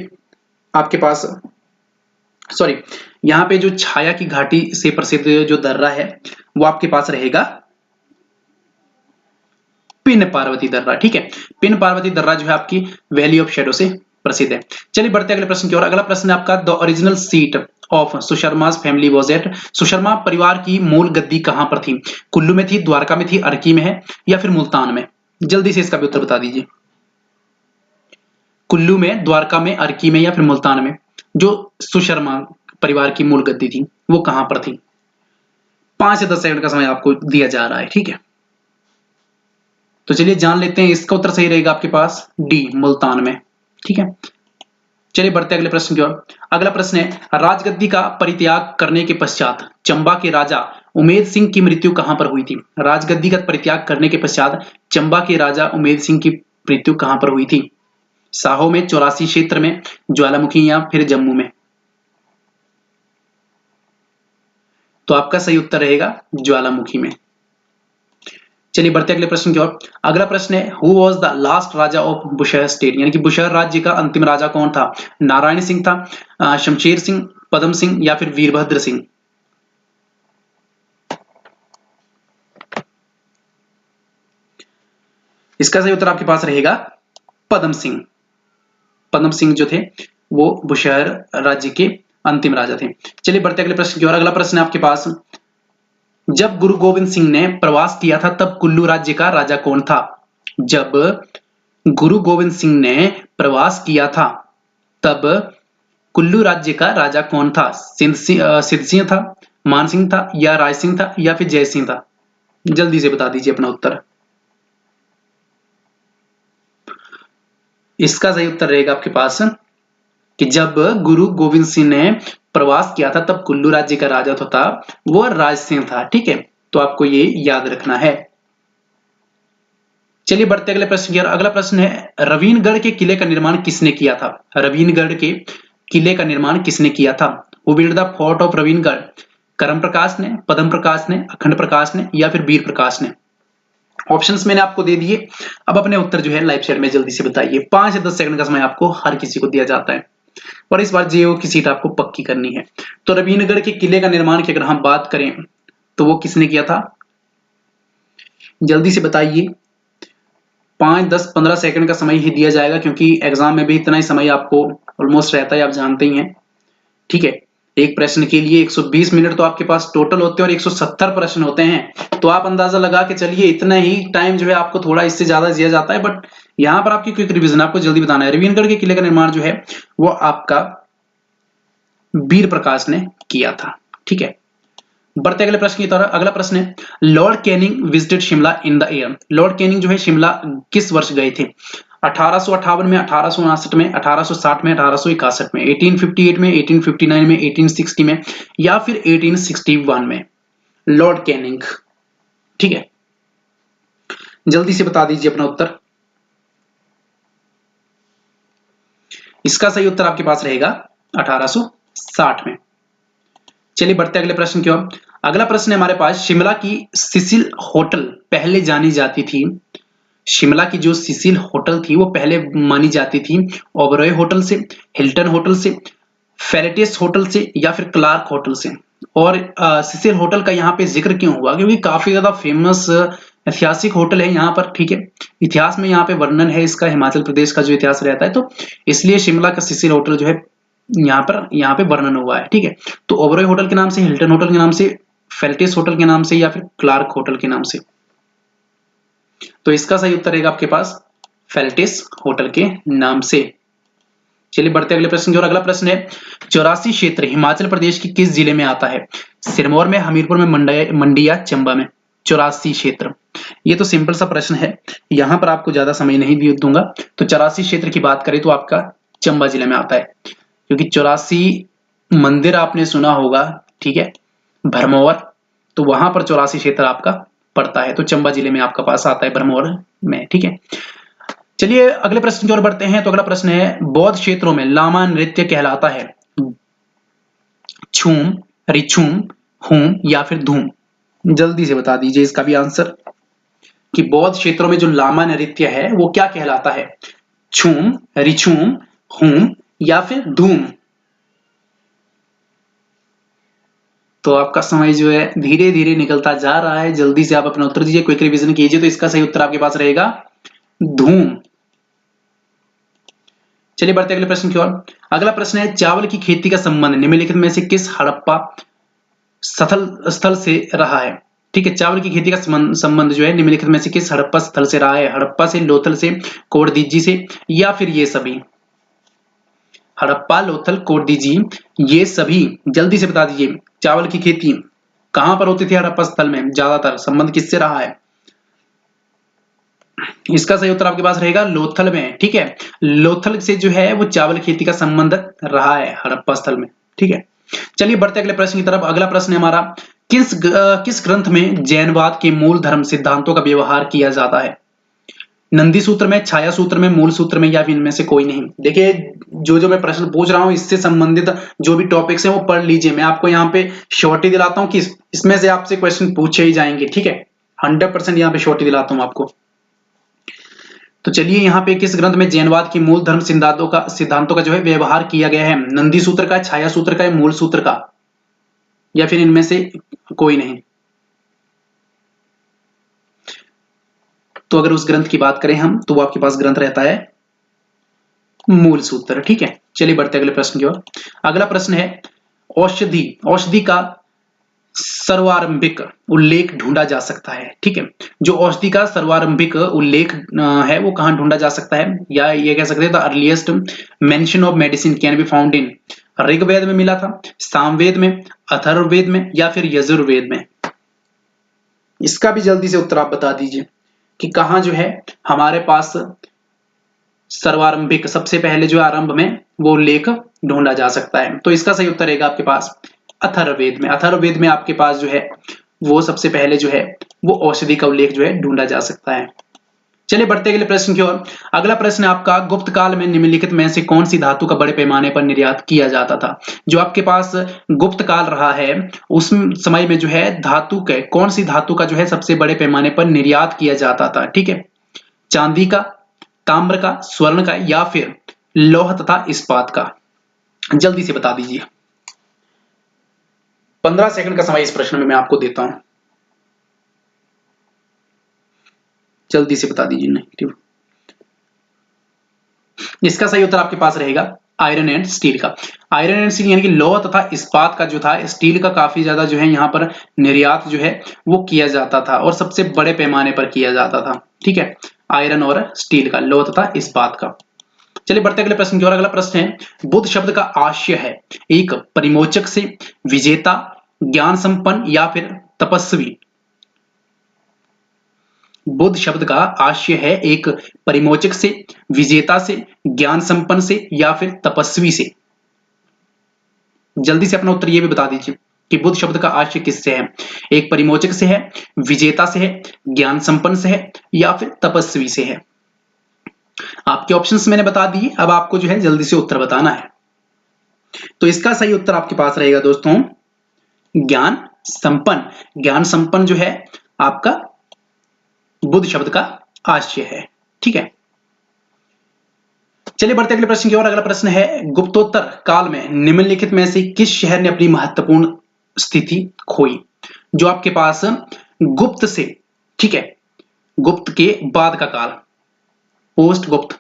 आपके पास, सॉरी, यहाँ पे जो छाया की घाटी से प्रसिद्ध जो दर्रा है वो आपके पास रहेगा पिन पार्वती दर्रा। ठीक है, पिन पार्वती दर्रा जो है आपकी वैली ऑफ शैडो से प्रसिद्ध है। चलिए बढ़ते अगले प्रश्न की ओर। अगला प्रश्न है आपका, the original seat of Susharma's family was at? Susharma परिवार की मूल गद्दी कहां पर थी? कुल्लू में थी, द्वारका में थी, अर्की में है या फिर मुल्तान में? जल्दी से इसका भी उत्तर बता दीजिए। कुल्लू में, द्वारका में, अर्की में या फिर मुल्तान में जो सुशर्मा परिवार की मूल गद्दी थी वो कहां पर थी? 5 से 10 सेकंड का समय आपको दिया जा रहा है, ठीक है। तो चलिए जान लेते हैं, इसका उत्तर सही रहेगा आपके पास डी, मुल्तान में, ठीक है। चलिए बढ़ते हैं अगले प्रश्न की ओर। अगला प्रश्न है, राजगद्दी का परित्याग करने के पश्चात चंबा के राजा उमेद सिंह की मृत्यु कहां पर हुई थी? राजगद्दी का परित्याग करने के पश्चात चंबा के राजा उमेद सिंह की मृत्यु कहां पर हुई थी? साहो में, 84 क्षेत्र में, ज्वालामुखी या फिर जम्मू में? तो आपका सही उत्तर रहेगा ज्वालामुखी में। चलिए बढ़ते अगले प्रश्न की ओर। अगला प्रश्न है, who was the last raja of Bushahr state, यानी कि बुशहर राज्य का अंतिम राजा कौन था? नारायण सिंह था, शमशेर सिंह, पदम सिंह या फिर वीरभद्र सिंह? इसका सही उत्तर आपके पास रहेगा पदम सिंह। पदम सिंह जो थे वो बुशहर राज्य के अंतिम राजा थे। चलिए बढ़ते अगले प्रश्न की ओर। अगला प्रश्न है आपके पास, जब गुरु गोविंद सिंह ने प्रवास किया था तब कुल्लू राज्य का राजा कौन था? जब गुरु गोविंद सिंह ने प्रवास किया था तब कुल्लू राज्य का राजा कौन था? सिद्ध सिंह था, मान सिंह था या राय सिंह था या फिर जय सिंह था? जल्दी से बता दीजिए अपना उत्तर। इसका सही उत्तर रहेगा आपके पास कि जब गुरु गोविंद सिंह ने प्रवास किया था तब कुल्लू राज्य का राजा तो था वो राज सिंह था, ठीक है। तो आपको ये याद रखना है। चलिए बढ़ते अगले प्रश्न की ओर। अगला प्रश्न है, रवीनगढ़ के किले का निर्माण किसने किया था? रवीनगढ़ के किले का निर्माण किसने किया था? Who build the fort of Ravingarh? Karam Prakash ने, पद्म प्रकाश ने, अखंड प्रकाश ने या फिर वीर प्रकाश ने? ऑप्शंस मैंने आपको दे दिए। अब अपने उत्तर जो है लाइव चैट में जल्दी से बताइए। 5 से 10 सेकंड का समय आपको हर किसी को दिया जाता है और इस बार जेईओ की सीट आपको पक्की करनी है। तो रवीनगढ़ के किले का निर्माण की अगर हम बात करें तो वो किसने किया था? जल्दी से बताइए। 5, 10, 15 सेकंड का समय ही दिया जाएगा क्योंकि एग्जाम में भी इतना ही समय आपको ऑलमोस्ट रहता है, आप जानते ही हैं, ठीक है। एक प्रश्न के लिए 120 मिनट तो आपके पास टोटल होते हैं और 170 प्रश्न होते हैं। तो आप अंदाजा लगा के चलिए इतना ही टाइम जो है आपको थोड़ा इससे ज्यादा दिया जाता है, बट यहाँ पर आपकी क्विक रिवीजन आपको जल्दी बताना है। रवीनगढ़ के किले का निर्माण जो है वो आपका वीर प्रकाश ने किया था, ठीक है। बढ़ते अगले प्रश्न की तरफ। अगला प्रश्न है, Lord Canning visited Shimla in the year? Lord Canning जो है शिमला किस वर्ष गए थे? 1858 में, 1859 में, 1860 में, 1861 में, 1858 में, 1859 में, 1860 में या फिर 1861 में? लॉर्ड कैनिंग, ठीक है। जल्दी से बता दीजिए अपना उत्तर। इसका सही उत्तर आपके पास रहेगा 1860 में। चलिए बढ़ते अगले प्रश्न की ओर। अगला प्रश्न है हमारे पास, शिमला की सिसिल होटल पहले जानी जाती थी? शिमला की जो सिसिल होटल थी वो पहले मानी जाती थी ओबरॉय होटल से, हिल्टन होटल से, फेरेटिस होटल से या फिर क्लार्क होटल से? और सिसिल होटल का यहाँ पे जिक्र क्यों हुआ? क्योंकि काफी ज्यादा फेमस ऐतिहासिक होटल है यहाँ पर, ठीक है। इतिहास में यहाँ पे वर्णन है इसका, हिमाचल प्रदेश का जो इतिहास रहता है, तो इसलिए शिमला का सिसिल होटल जो है यहाँ पे वर्णन हुआ है, ठीक है। तो ओबरॉय होटल के नाम से, हिल्टन होटल के नाम से, फेल्टिस होटल के नाम से या फिर क्लार्क होटल के नाम से? तो इसका सही उत्तर रहेगा आपके पास फेल्टिस होटल के नाम से। चलिए बढ़ते अगले प्रश्न की ओर। अगला प्रश्न है, 84 क्षेत्र हिमाचल प्रदेश के किस जिले में आता है? सिरमौर में, हमीरपुर में, मंडी या चंबा में? 84 क्षेत्र, ये तो सिंपल सा प्रश्न है, यहां पर आपको ज्यादा समय नहीं दूंगा। तो 84 क्षेत्र की बात करें तो आपका चंबा जिले में आता है, क्योंकि 84 मंदिर आपने सुना होगा, ठीक है, भरमौर, तो वहां पर 84 क्षेत्र आपका पड़ता है। तो चंबा जिले में आपका पास आता है, भरमौर में, ठीक है। चलिए अगले प्रश्न की ओर बढ़ते हैं। तो अगला प्रश्न है, बौद्ध क्षेत्रों में लामा नृत्य कहलाता है छूम, रिछूम, हूम या फिर धूम? जल्दी से बता दीजिए इसका भी आंसर कि बौद्ध क्षेत्रों में जो लामा नृत्य है वो क्या कहलाता है? छूम, रिछूम, हूम या फिर धूम? तो आपका समय जो है धीरे धीरे निकलता जा रहा है, जल्दी से आप अपना उत्तर दीजिए, क्विक रिवीजन कीजिए। तो इसका सही उत्तर आपके पास रहेगा धूम। चलिए बढ़ते अगले प्रश्न की ओर। अगला प्रश्न है, चावल की खेती का संबंध निम्नलिखित में से किस हड़प्पा स्थल से रहा है? ठीक है, चावल की खेती का संबंध जो है निम्नलिखित में से किस हड़प्पा स्थल से रहा है? हड़प्पा से, लोथल से, कोटदीजी से या फिर ये सभी? हड़प्पा, लोथल, कोटदीजी, ये सभी? जल्दी से बता दीजिए चावल की खेती कहां पर होती थी हड़प्पा स्थल में ज्यादातर, संबंध किससे रहा है? इसका सही उत्तर आपके पास रहेगा लोथल में। ठीक है, लोथल से जो है वो चावल खेती का संबंध रहा है हड़प्पा स्थल में। ठीक है, चलिए बढ़ते अगले प्रश्न की तरफ। अगला प्रश्न है हमारा, किस ग्रंथ में जैनवाद के मूल धर्म सिद्धांतों का व्यवहार किया जाता है? नंदी सूत्र में, छाया सूत्र में, मूल सूत्र में, या फिर इनमें से कोई नहीं? देखिए, जो मैं प्रश्न पूछ रहा हूं इससे संबंधित जो भी टॉपिक्स हैं वो पढ़ लीजिए। मैं आपको यहाँ पे श्योरिटी दिलाता हूं कि इसमें से आपसे क्वेश्चन पूछे ही जाएंगे। ठीक है, 100% यहाँ पे श्योरिटी दिलाता हूं आपको। तो चलिए, यहाँ पे किस ग्रंथ में जैनवाद की मूल धर्म सिद्धांतों का जो है व्यवहार किया गया है? नंदी सूत्र का, छाया सूत्र का, मूल सूत्र का, या फिर इनमें से कोई नहीं? तो अगर उस ग्रंथ की बात करें हम, तो वो आपके पास ग्रंथ रहता है मूल सूत्र। ठीक है, चलिए बढ़ते अगले प्रश्न की ओर। अगला प्रश्न है, औषधि का सर्वारंभिक उल्लेख ढूंढा जा सकता है। ठीक है, जो औषधि का सर्वारंभिक उल्लेख है वो कहां ढूंढा जा सकता है? या ये कह सकते हैं the earliest mention of medicine can be found in, Rigveda में मिला था, सामवेद में, अथर्ववेद में, या फिर यजुर्वेद में? इसका भी जल्दी से उत्तर आप बता दीजिए कि कहां जो है हमारे पास सर्वारंभिक, सबसे पहले जो आरंभ में वो उल्लेख ढूंढा जा सकता है। तो इसका सही उत्तर रहेगा आपके पास अथर्ववेद में। अथर्ववेद में आपके पास जो है वो सबसे पहले जो है वो औषधि का उल्लेख जो है ढूंढा जा सकता है। चलिए बढ़ते अगले प्रश्न की ओर। अगला प्रश्न है आपका, गुप्त काल में निम्नलिखित में से कौन सी धातु का बड़े पैमाने पर निर्यात किया जाता था? जो आपके पास गुप्त काल रहा है उस समय में जो है धातु के कौन सी धातु का जो है सबसे बड़े पैमाने पर निर्यात किया जाता था? ठीक है, चांदी का, ताम्र का, स्वर्ण का, या फिर लौह तथा इस्पात का? जल्दी से बता दीजिए, 15 सेकंड का समय इस प्रश्न में मैं आपको देता हूं, जल्दी से बता दीजिए। नेगेटिव, इसका सही उत्तर आपके पास रहेगा आयरन एंड स्टील का। आयरन एंड स्टील यानी कि लौह तथा इस्पात का जो था, स्टील का काफी ज्यादा जो है यहाँ पर निर्यात जो है वो किया जाता था और सबसे बड़े पैमाने पर किया जाता था। ठीक है, आयरन और स्टील का, लौह तथा इस्पात का। चलिए बढ़ते अगले प्रश्न की ओर। अगला प्रश्न है, बुद्ध शब्द का आशय है एक परिमोचक से, विजेता, ज्ञान संपन्न, या फिर तपस्वी? बुद्ध शब्द का आशय है एक परिमोचक से, विजेता से, ज्ञान संपन्न से, या फिर तपस्वी से? जल्दी से अपना उत्तर ये भी बता दीजिए कि बुद्ध शब्द का आशय किससे है? एक परिमोचक से है, विजेता से है, ज्ञान संपन्न से है, या फिर तपस्वी से है? आपके ऑप्शंस मैंने बता दिए, अब आपको जो है जल्दी से उत्तर बताना है। तो इसका सही उत्तर आपके पास रहेगा दोस्तों ज्ञान संपन्न। ज्ञान संपन्न जो है आपका बुद्ध शब्द का आशय है। ठीक है, चलिए बढ़ते अगले प्रश्न की ओर। अगला प्रश्न है, गुप्तोत्तर काल में निम्नलिखित में से किस शहर ने अपनी महत्वपूर्ण स्थिति खोई? जो आपके पास गुप्त से, ठीक है, गुप्त के बाद का काल, पोस्ट गुप्त,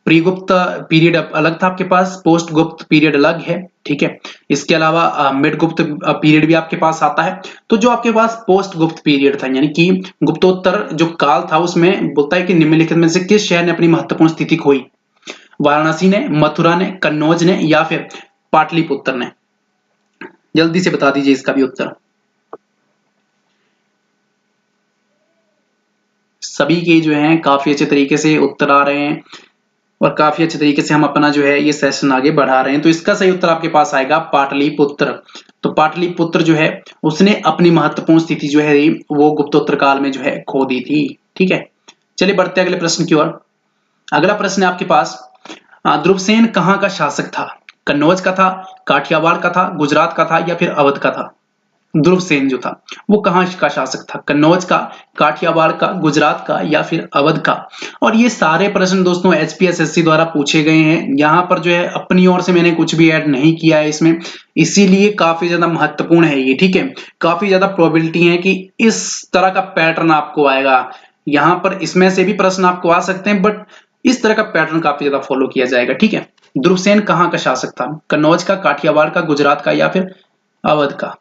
प्री गुप्त पीरियड अलग था आपके पास, पोस्ट गुप्त पीरियड अलग है। ठीक है, इसके अलावा मिड गुप्त पीरियड भी आपके पास आता है। तो जो आपके पास पोस्ट गुप्त पीरियड था यानी कि गुप्तोत्तर जो काल था उसमें बोलता है कि निम्नलिखित में से किस शहर ने अपनी महत्वपूर्ण स्थिति खोई? वाराणसी ने, मथुरा ने, कन्नौज ने, या फिर पाटलिपुत्र ने? जल्दी से बता दीजिए इसका भी उत्तर। सभी के जो हैं काफी अच्छे तरीके से उत्तर आ रहे हैं और काफी अच्छे तरीके से हम अपना जो है ये सेशन आगे बढ़ा रहे हैं। तो इसका सही उत्तर आपके पास आएगा पाटलिपुत्र। तो पाटलिपुत्र जो है उसने अपनी महत्वपूर्ण स्थिति जो है वो गुप्तोत्तर काल में जो है खो दी थी। ठीक है, चलिए बढ़ते अगले प्रश्न की ओर। अगला प्रश्न है आपके पास, ध्रुवसेन कहाँ का शासक था? कन्नौज का था, काठियावाड़ का था, गुजरात का था, या फिर अवध का था? ध्रुवसेन जो था वो कहाँ का शासक था? कन्नौज का, काठियावाड़ का, गुजरात का, या फिर अवध का? और ये सारे प्रश्न दोस्तों HPSSC द्वारा पूछे गए हैं। यहाँ पर जो है अपनी ओर से मैंने कुछ भी ऐड नहीं किया है इसमें, इसीलिए काफी ज्यादा महत्वपूर्ण है ये। ठीक है, काफी ज्यादा प्रोबेबिलिटी है कि इस तरह का पैटर्न आपको आएगा। यहाँ पर इसमें से भी प्रश्न आपको आ सकते हैं, बट इस तरह का पैटर्न काफी ज्यादा फॉलो किया जाएगा। ठीक है, ध्रुवसेन कहाँ का शासक था? कन्नौज का, काठियावाड़ का, गुजरात का, या फिर अवध का?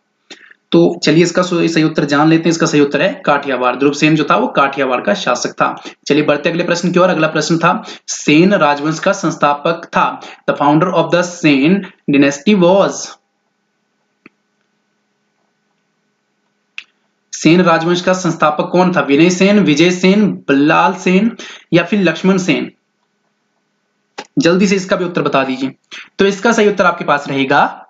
तो चलिए इसका सही उत्तर जान लेते हैं। इसका सही उत्तर है काठियावाड़। ध्रुवसेन जो था वो काठियावाड़ का शासक था। चलिए बढ़ते अगले प्रश्न की ओर। अगला प्रश्न था, सेन राजवंश का संस्थापक था। The founder of the Sen dynasty was? Sen राजवंश का संस्थापक कौन था? विनय सेन, विजय सेन, बल्लाल सेन या फिर लक्ष्मण सेन? जल्दी से इसका भी उत्तर बता दीजिए। तो इसका सही उत्तर आपके पास रहेगा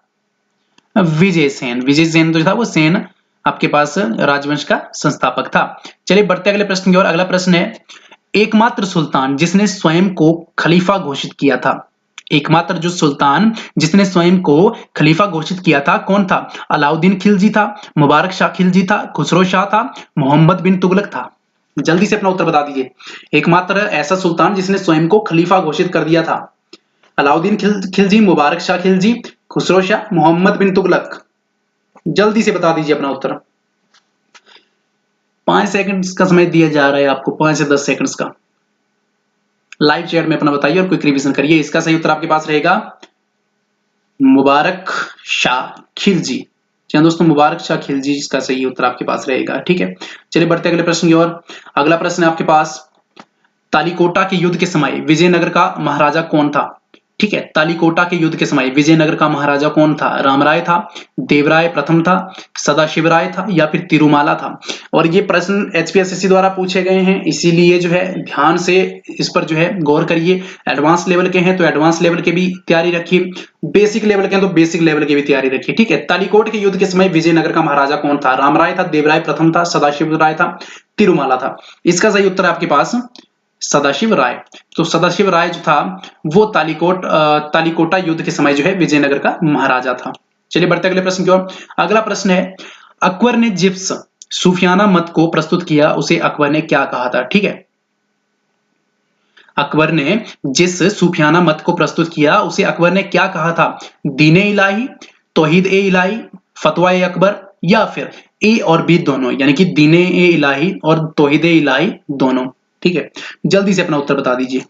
विजय सेन। विजय सेन जो था वो सेन आपके पास राजवंश का संस्थापक था। चलिए बढ़ते अगले प्रश्न की ओर। अगला प्रश्न है, एकमात्र सुल्तान जिसने स्वयं को खलीफा घोषित किया था। एकमात्र जो सुल्तान जिसने स्वयं को खलीफा घोषित किया था कौन था? अलाउद्दीन खिलजी था, मुबारक शाह खिलजी था, खुसरो शाह था, मोहम्मद बिन तुगलक था? जल्दी से अपना उत्तर बता दीजिए। एकमात्र ऐसा सुल्तान जिसने स्वयं को खलीफा घोषित कर दिया था। अलाउद्दीन खिलजी, मुबारक शाह खिलजी, खुसरो शाह, मोहम्मद बिन तुगलक? जल्दी से बता दीजिए अपना उत्तर। 5 सेकंड्स का समय दिया जा रहा है आपको, 5 से 10 सेकंड्स का। लाइव चैट में अपना बताइए और क्विक रिवीजन करिए। इसका सही उत्तर आपके पास रहेगा मुबारक शाह खिलजी। चलिए दोस्तों, मुबारक शाह खिलजी इसका सही उत्तर आपके पास रहेगा। ठीक है, चलिए बढ़ते अगले प्रश्न की ओर। अगला प्रश्न है आपके पास, तालीकोटा के युद्ध के समय विजयनगर का महाराजा कौन था? ठीक है, तालीकोटा के युद्ध के समय विजयनगर का महाराजा कौन था? रामराय था, देवराय प्रथम था, सदाशिव राय था या फिर तिरुमाला था? और ये प्रश्न एचपीएससी द्वारा पूछे गए हैं, इसीलिए जो है ध्यान से इस पर जो है गौर करिए। एडवांस लेवल के हैं तो एडवांस लेवल के भी तैयारी रखिए, बेसिक लेवल के हैं तो बेसिक लेवल की भी तैयारी रखिए। ठीक है, तालीकोट के युद्ध के समय विजयनगर का महाराजा कौन था? रामराय था, देवराय प्रथम था, सदाशिव राय था, तिरुमाला था? इसका सही उत्तर आपके पास सदाशिव राय। तो सदाशिव राय जो था वो तालीकोटा युद्ध के समय जो है विजयनगर का महाराजा था। चलिए बढ़ते अगले प्रश्न की ओर। अगला प्रश्न है, अकबर ने जिस सूफियाना मत को प्रस्तुत किया उसे अकबर ने क्या कहा था? ठीक है, अकबर ने जिस सूफियाना मत को प्रस्तुत किया उसे अकबर ने क्या कहा था? दीने इलाही, तौहीद ए इलाही, फतवा ए अकबर या फिर ए और बी दोनों, यानी कि दीने ए इलाही और तौहीद ए इलाही दोनों? ठीक है, जल्दी से अपना उत्तर बता दीजिए।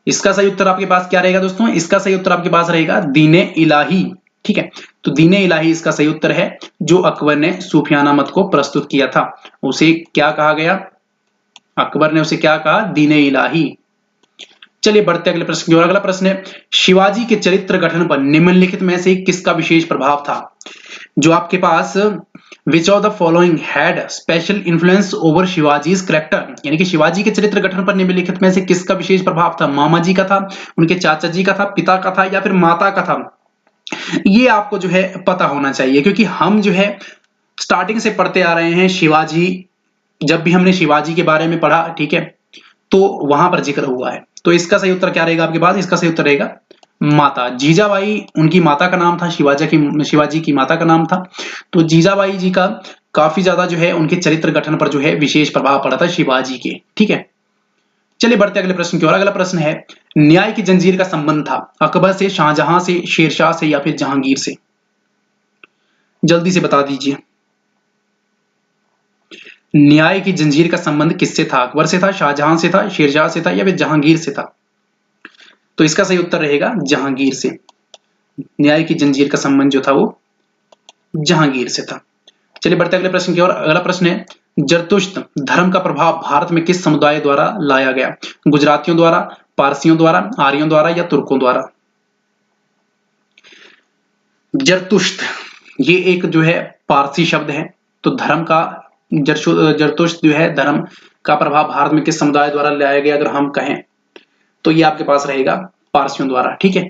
इसका सही उत्तर आपके पास क्या रहेगा दोस्तों? इसका सही उत्तर आपके पास रहेगा दीने इलाही। ठीक है, तो दीने इलाही इसका सही उत्तर है। जो अकबर ने सूफियाना मत को प्रस्तुत किया था उसे क्या कहा गया? अकबर ने उसे क्या कहा? दीने इलाही। चलिए बढ़ते अगले प्रश्न की ओर। अगला प्रश्न है, शिवाजी के चरित्र गठन पर निम्नलिखित में से किसका विशेष प्रभाव था? जो आपके पास which of the following had special influence over Shivaji's character, यानी कि शिवाजी के चरित्र गठन पर निम्नलिखित में से किसका विशेष प्रभाव था? मामा जी का था, उनके चाचा जी का था, पिता का था या फिर माता का था? ये आपको जो है पता होना चाहिए, क्योंकि हम जो है स्टार्टिंग से पढ़ते आ रहे हैं शिवाजी। जब भी हमने शिवाजी के बारे में पढ़ा, ठीक है, तो वहां पर जिक्र हुआ है। तो इसका सही उत्तर क्या रहेगा आपके पास? इसका सही उत्तर रहेगा माता। जीजाबाई उनकी माता का नाम था, शिवाजी की माता का नाम था। तो जीजाबाई जी का काफी ज्यादा जो है उनके चरित्र गठन पर जो है विशेष प्रभाव पड़ा था शिवाजी के। ठीक है, चलिए बढ़ते अगले प्रश्न की ओर। अगला प्रश्न है, न्याय की जंजीर का संबंध था अकबर से, शाहजहां से, शेरशाह से या फिर जहांगीर से? जल्दी से बता दीजिए। न्याय की जंजीर का संबंध किससे था? अकबर से था, शाहजहां से था, शेरशाह से था या फिर जहांगीर से था? तो इसका सही उत्तर रहेगा जहांगीर से। न्याय की जंजीर का संबंध जो था वो जहांगीर से था। चलिए बढ़ते अगले प्रश्न की ओर। अगला प्रश्न है, जरतुश्त धर्म का प्रभाव भारत में किस समुदाय द्वारा लाया गया? गुजरातियों द्वारा, पारसियों द्वारा, आर्यों द्वारा या तुर्कों द्वारा? जरतुश्त ये एक जो है पारसी शब्द है। तो धर्म का जरतुश्त जो है धर्म का प्रभाव भारत में किस समुदाय द्वारा लाया गया अगर हम कहें तो ये आपके पास रहेगा पारसियों द्वारा। ठीक है,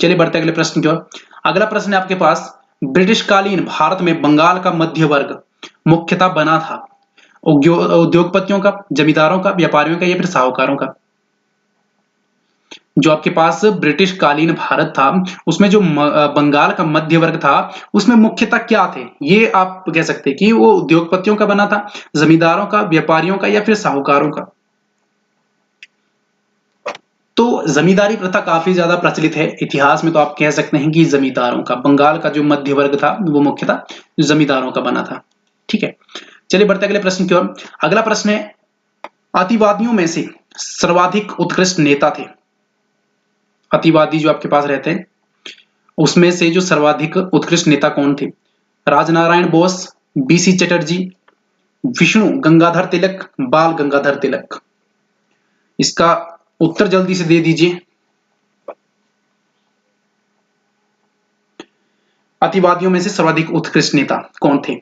चलिए बढ़ते अगले प्रश्न की ओर। अगला प्रश्न है आपके पास, ब्रिटिशकालीन भारत में बंगाल का मध्य वर्ग मुख्यतः बना था उद्योगपतियों का, जमींदारों का, व्यापारियों का या फिर साहूकारों का? जो आपके पास ब्रिटिश कालीन भारत था उसमें जो बंगाल का मध्य वर्ग था उसमें मुख्यतः क्या थे? ये आप कह सकते हैं कि वो उद्योगपतियों का बना था, जमींदारों का, व्यापारियों का या फिर साहूकारों का? तो जमींदारी प्रथा काफी ज्यादा प्रचलित है इतिहास में, तो आप कह सकते हैं कि जमींदारों का, बंगाल का जो मध्य वर्ग था वो मुख्यतः जमींदारों का बना था। ठीक है, चलिए बढ़ते अगले प्रश्न की ओर। अगला प्रश्न है, अतिवादियों में से सर्वाधिक उत्कृष्ट नेता थे। अतिवादी जो आपके पास रहते हैं उसमें से जो सर्वाधिक उत्कृष्ट नेता कौन थे? राजनारायण बोस, बीसी चटर्जी, विष्णु गंगाधर तिलक, बाल गंगाधर तिलक? इसका उत्तर जल्दी से दे दीजिए। अतिवादियों में से सर्वाधिक उत्कृष्ट नेता कौन थे?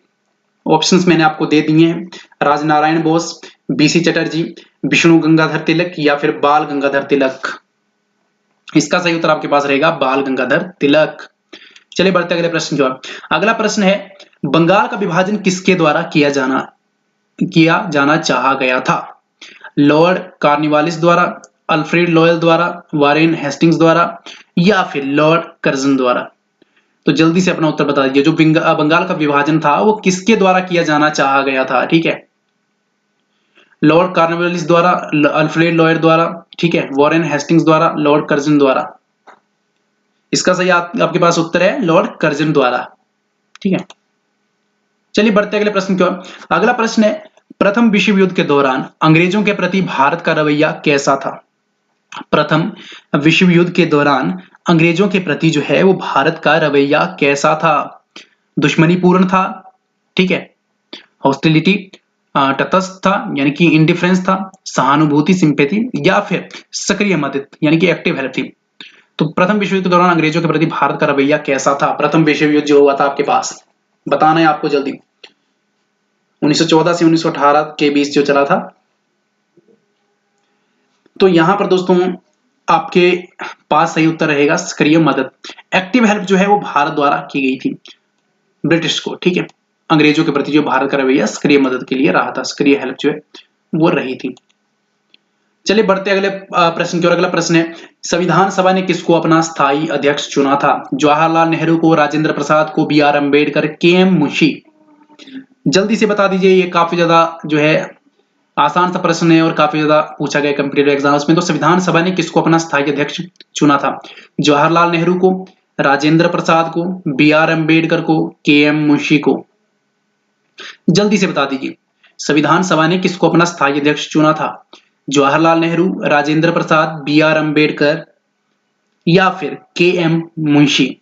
ऑप्शंस मैंने आपको दे दिए हैं, राजनारायण बोस, बीसी चटर्जी, विष्णु गंगाधर तिलक या फिर बाल गंगाधर तिलक। इसका सही उत्तर आपके पास रहेगा बाल गंगाधर तिलक। चलिए बढ़ते अगले प्रश्न की ओर। अगला प्रश्न है, बंगाल का विभाजन किसके द्वारा किया जाना चाहा गया था? लॉर्ड कॉर्नवालिस द्वारा, अल्फ्रेड लॉयल द्वारा, वारेन हेस्टिंग्स द्वारा या फिर लॉर्ड कर्जन द्वारा? तो जल्दी से अपना उत्तर बता दीजिए। जो बंगाल का विभाजन था वो किसके द्वारा किया जाना चाहा गया था? ठीक है, लॉर्ड कॉर्नवालिस द्वारा, अल्फ्रेड लॉयल द्वारा, ठीक है, वारेन हेस्टिंग्स द्वारा, लॉर्ड कर्जन द्वारा। इसका सही आपके पास उत्तर है लॉर्ड कर्जन द्वारा। ठीक है, चलिए बढ़ते अगले प्रश्न की ओर। अगला प्रश्न है, प्रथम विश्व युद्ध के दौरान अंग्रेजों के प्रति भारत का रवैया कैसा था? प्रथम विश्व युद्ध के दौरान अंग्रेजों के प्रति जो है वो भारत का रवैया कैसा था? दुश्मनीपूर्ण था, ठीक है, हॉस्टिलिटी, तटस्थ था यानी कि इंडिफरेंस था, सहानुभूति सिंपैथी या फिर सक्रिय मदद यानी कि एक्टिव हेल्प थी? तो प्रथम विश्व युद्ध के दौरान अंग्रेजों के प्रति भारत का रवैया कैसा था? प्रथम विश्व युद्ध जो हुआ था आपके पास बताना है आपको जल्दी, 1914 से 1918 के बीच जो चला था। तो यहां पर दोस्तों आपके पास सही उत्तर रहेगा सक्रिय मदद। एक्टिव हेल्प जो है वो भारत द्वारा की गई थी ब्रिटिश को, ठीक है, अंग्रेजों के प्रति जो भारत का रवैया सक्रिय मदद के लिए रहा था, सक्रिय हेल्प जो है वो रही थी। चलिए बढ़ते अगले प्रश्न की ओर। अगला प्रश्न है, संविधान सभा ने किसको अपना स्थायी अध्यक्ष चुना था? जवाहरलाल नेहरू को, राजेंद्र प्रसाद को, बी आर अम्बेडकर, के एम मुंशी? जल्दी से बता दीजिए, ये काफी ज्यादा जो है आसान सा प्रश्न है और काफी ज्यादा पूछा गया कंप्यूटर एग्जाम्स में। तो संविधान सभा ने किसको अपना स्थायी अध्यक्ष चुना था? जवाहरलाल नेहरू को, राजेंद्र प्रसाद को, बी आर अम्बेडकर को, के एम मुंशी को? जल्दी से बता दीजिए, संविधान सभा ने किसको अपना स्थायी अध्यक्ष चुना था? जवाहरलाल नेहरू, राजेंद्र प्रसाद, बी आर अम्बेडकर या फिर के एम मुंशी?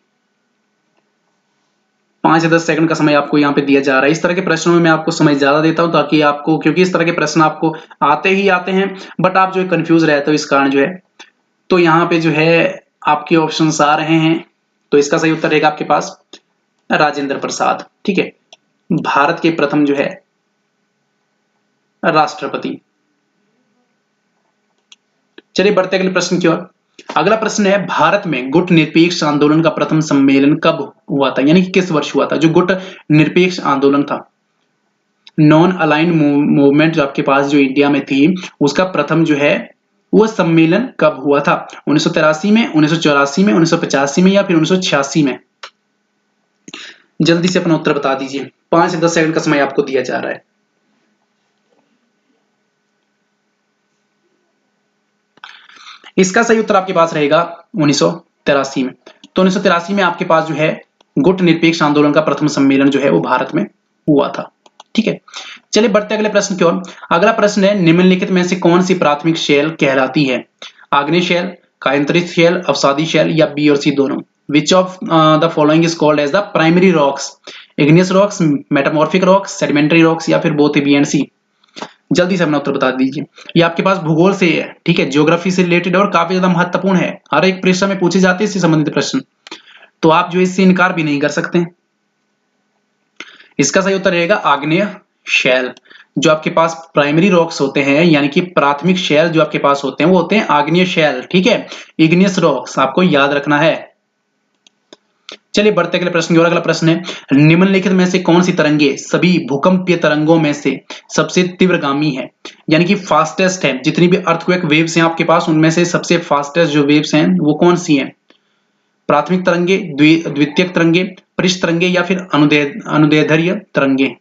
5 से 10 सेकंड का समय आपको यहाँ पे दिया जा रहा है। इस तरह के प्रश्नों में मैं आपको समय ज्यादा देता हूं ताकि आपको, क्योंकि इस तरह के प्रश्न आपको आते ही आते हैं बट आप जो है कंफ्यूज रहते हो इस कारण जो है। तो यहाँ पे जो है आपके ऑप्शंस आ रहे हैं, तो इसका सही उत्तर रहेगा आपके पास राजेंद्र प्रसाद, ठीक है, भारत के प्रथम जो है राष्ट्रपति। चलिए बढ़ते अगले प्रश्न की ओर। अगला प्रश्न है, भारत में गुट निरपेक्ष आंदोलन का प्रथम सम्मेलन कब हुआ था, यानी कि किस वर्ष हुआ था? जो गुट निरपेक्ष आंदोलन था, नॉन अलाइंड मूवमेंट जो आपके पास जो इंडिया में थी, उसका प्रथम जो है वो सम्मेलन कब हुआ था? 1983 में, 1984 में, 1985 में या फिर 1986 में? जल्दी से अपना उत्तर बता दीजिए, 5 से 10 सेकंड का समय आपको दिया जा रहा है। इसका सही उत्तर आपके पास रहेगा 1983 में। तो 1983 में आपके पास जो है गुट निरपेक्ष आंदोलन का प्रथम सम्मेलन जो है वो भारत में हुआ था, ठीक है। चलिए बढ़ते अगले प्रश्न की ओर। अगला प्रश्न है, निम्नलिखित में से कौन सी प्राथमिक शैल कहलाती है? आग्नेय शैल, कायांतरित शैल, अवसादी शैल या बी और सी दोनों? Which of the following is called as the primary rocks? Igneous rocks, metamorphic rocks, sedimentary rocks या फिर both A B and C? जल्दी से अपना उत्तर बता दीजिए। ये आपके पास भूगोल से है, ठीक है, ज्योग्राफी से रिलेटेड और काफी ज्यादा महत्वपूर्ण है, हर एक परीक्षा में पूछे जाते हैं इससे संबंधित प्रश्न, तो आप जो इससे इनकार भी नहीं कर सकते। इसका सही उत्तर रहेगा आग्नेय शैल। जो आपके पास प्राइमरी रॉक्स होते हैं यानी कि प्राथमिक शैल जो आपके पास होते हैं वो होते हैं आग्नेय शैल, ठीक है, इग्नियस रॉक्स आपको याद रखना है। चलिए बढ़ते अगले प्रश्न की ओर। अगला प्रश्न है, निम्नलिखित में से कौन सी तरंगे सभी भूकंपीय तरंगों में से सबसे तीव्रगामी है, यानी कि फास्टेस्ट है? जितनी भी अर्थक्वेक वेव्स हैं आपके पास उनमें से सबसे फास्टेस्ट जो वेव्स हैं वो कौन सी हैं? प्राथमिक तरंगे, द्वितीयक तरंगे, पृष्ठ तरंगे या फिर अनुदैर्ध्य तरंगे?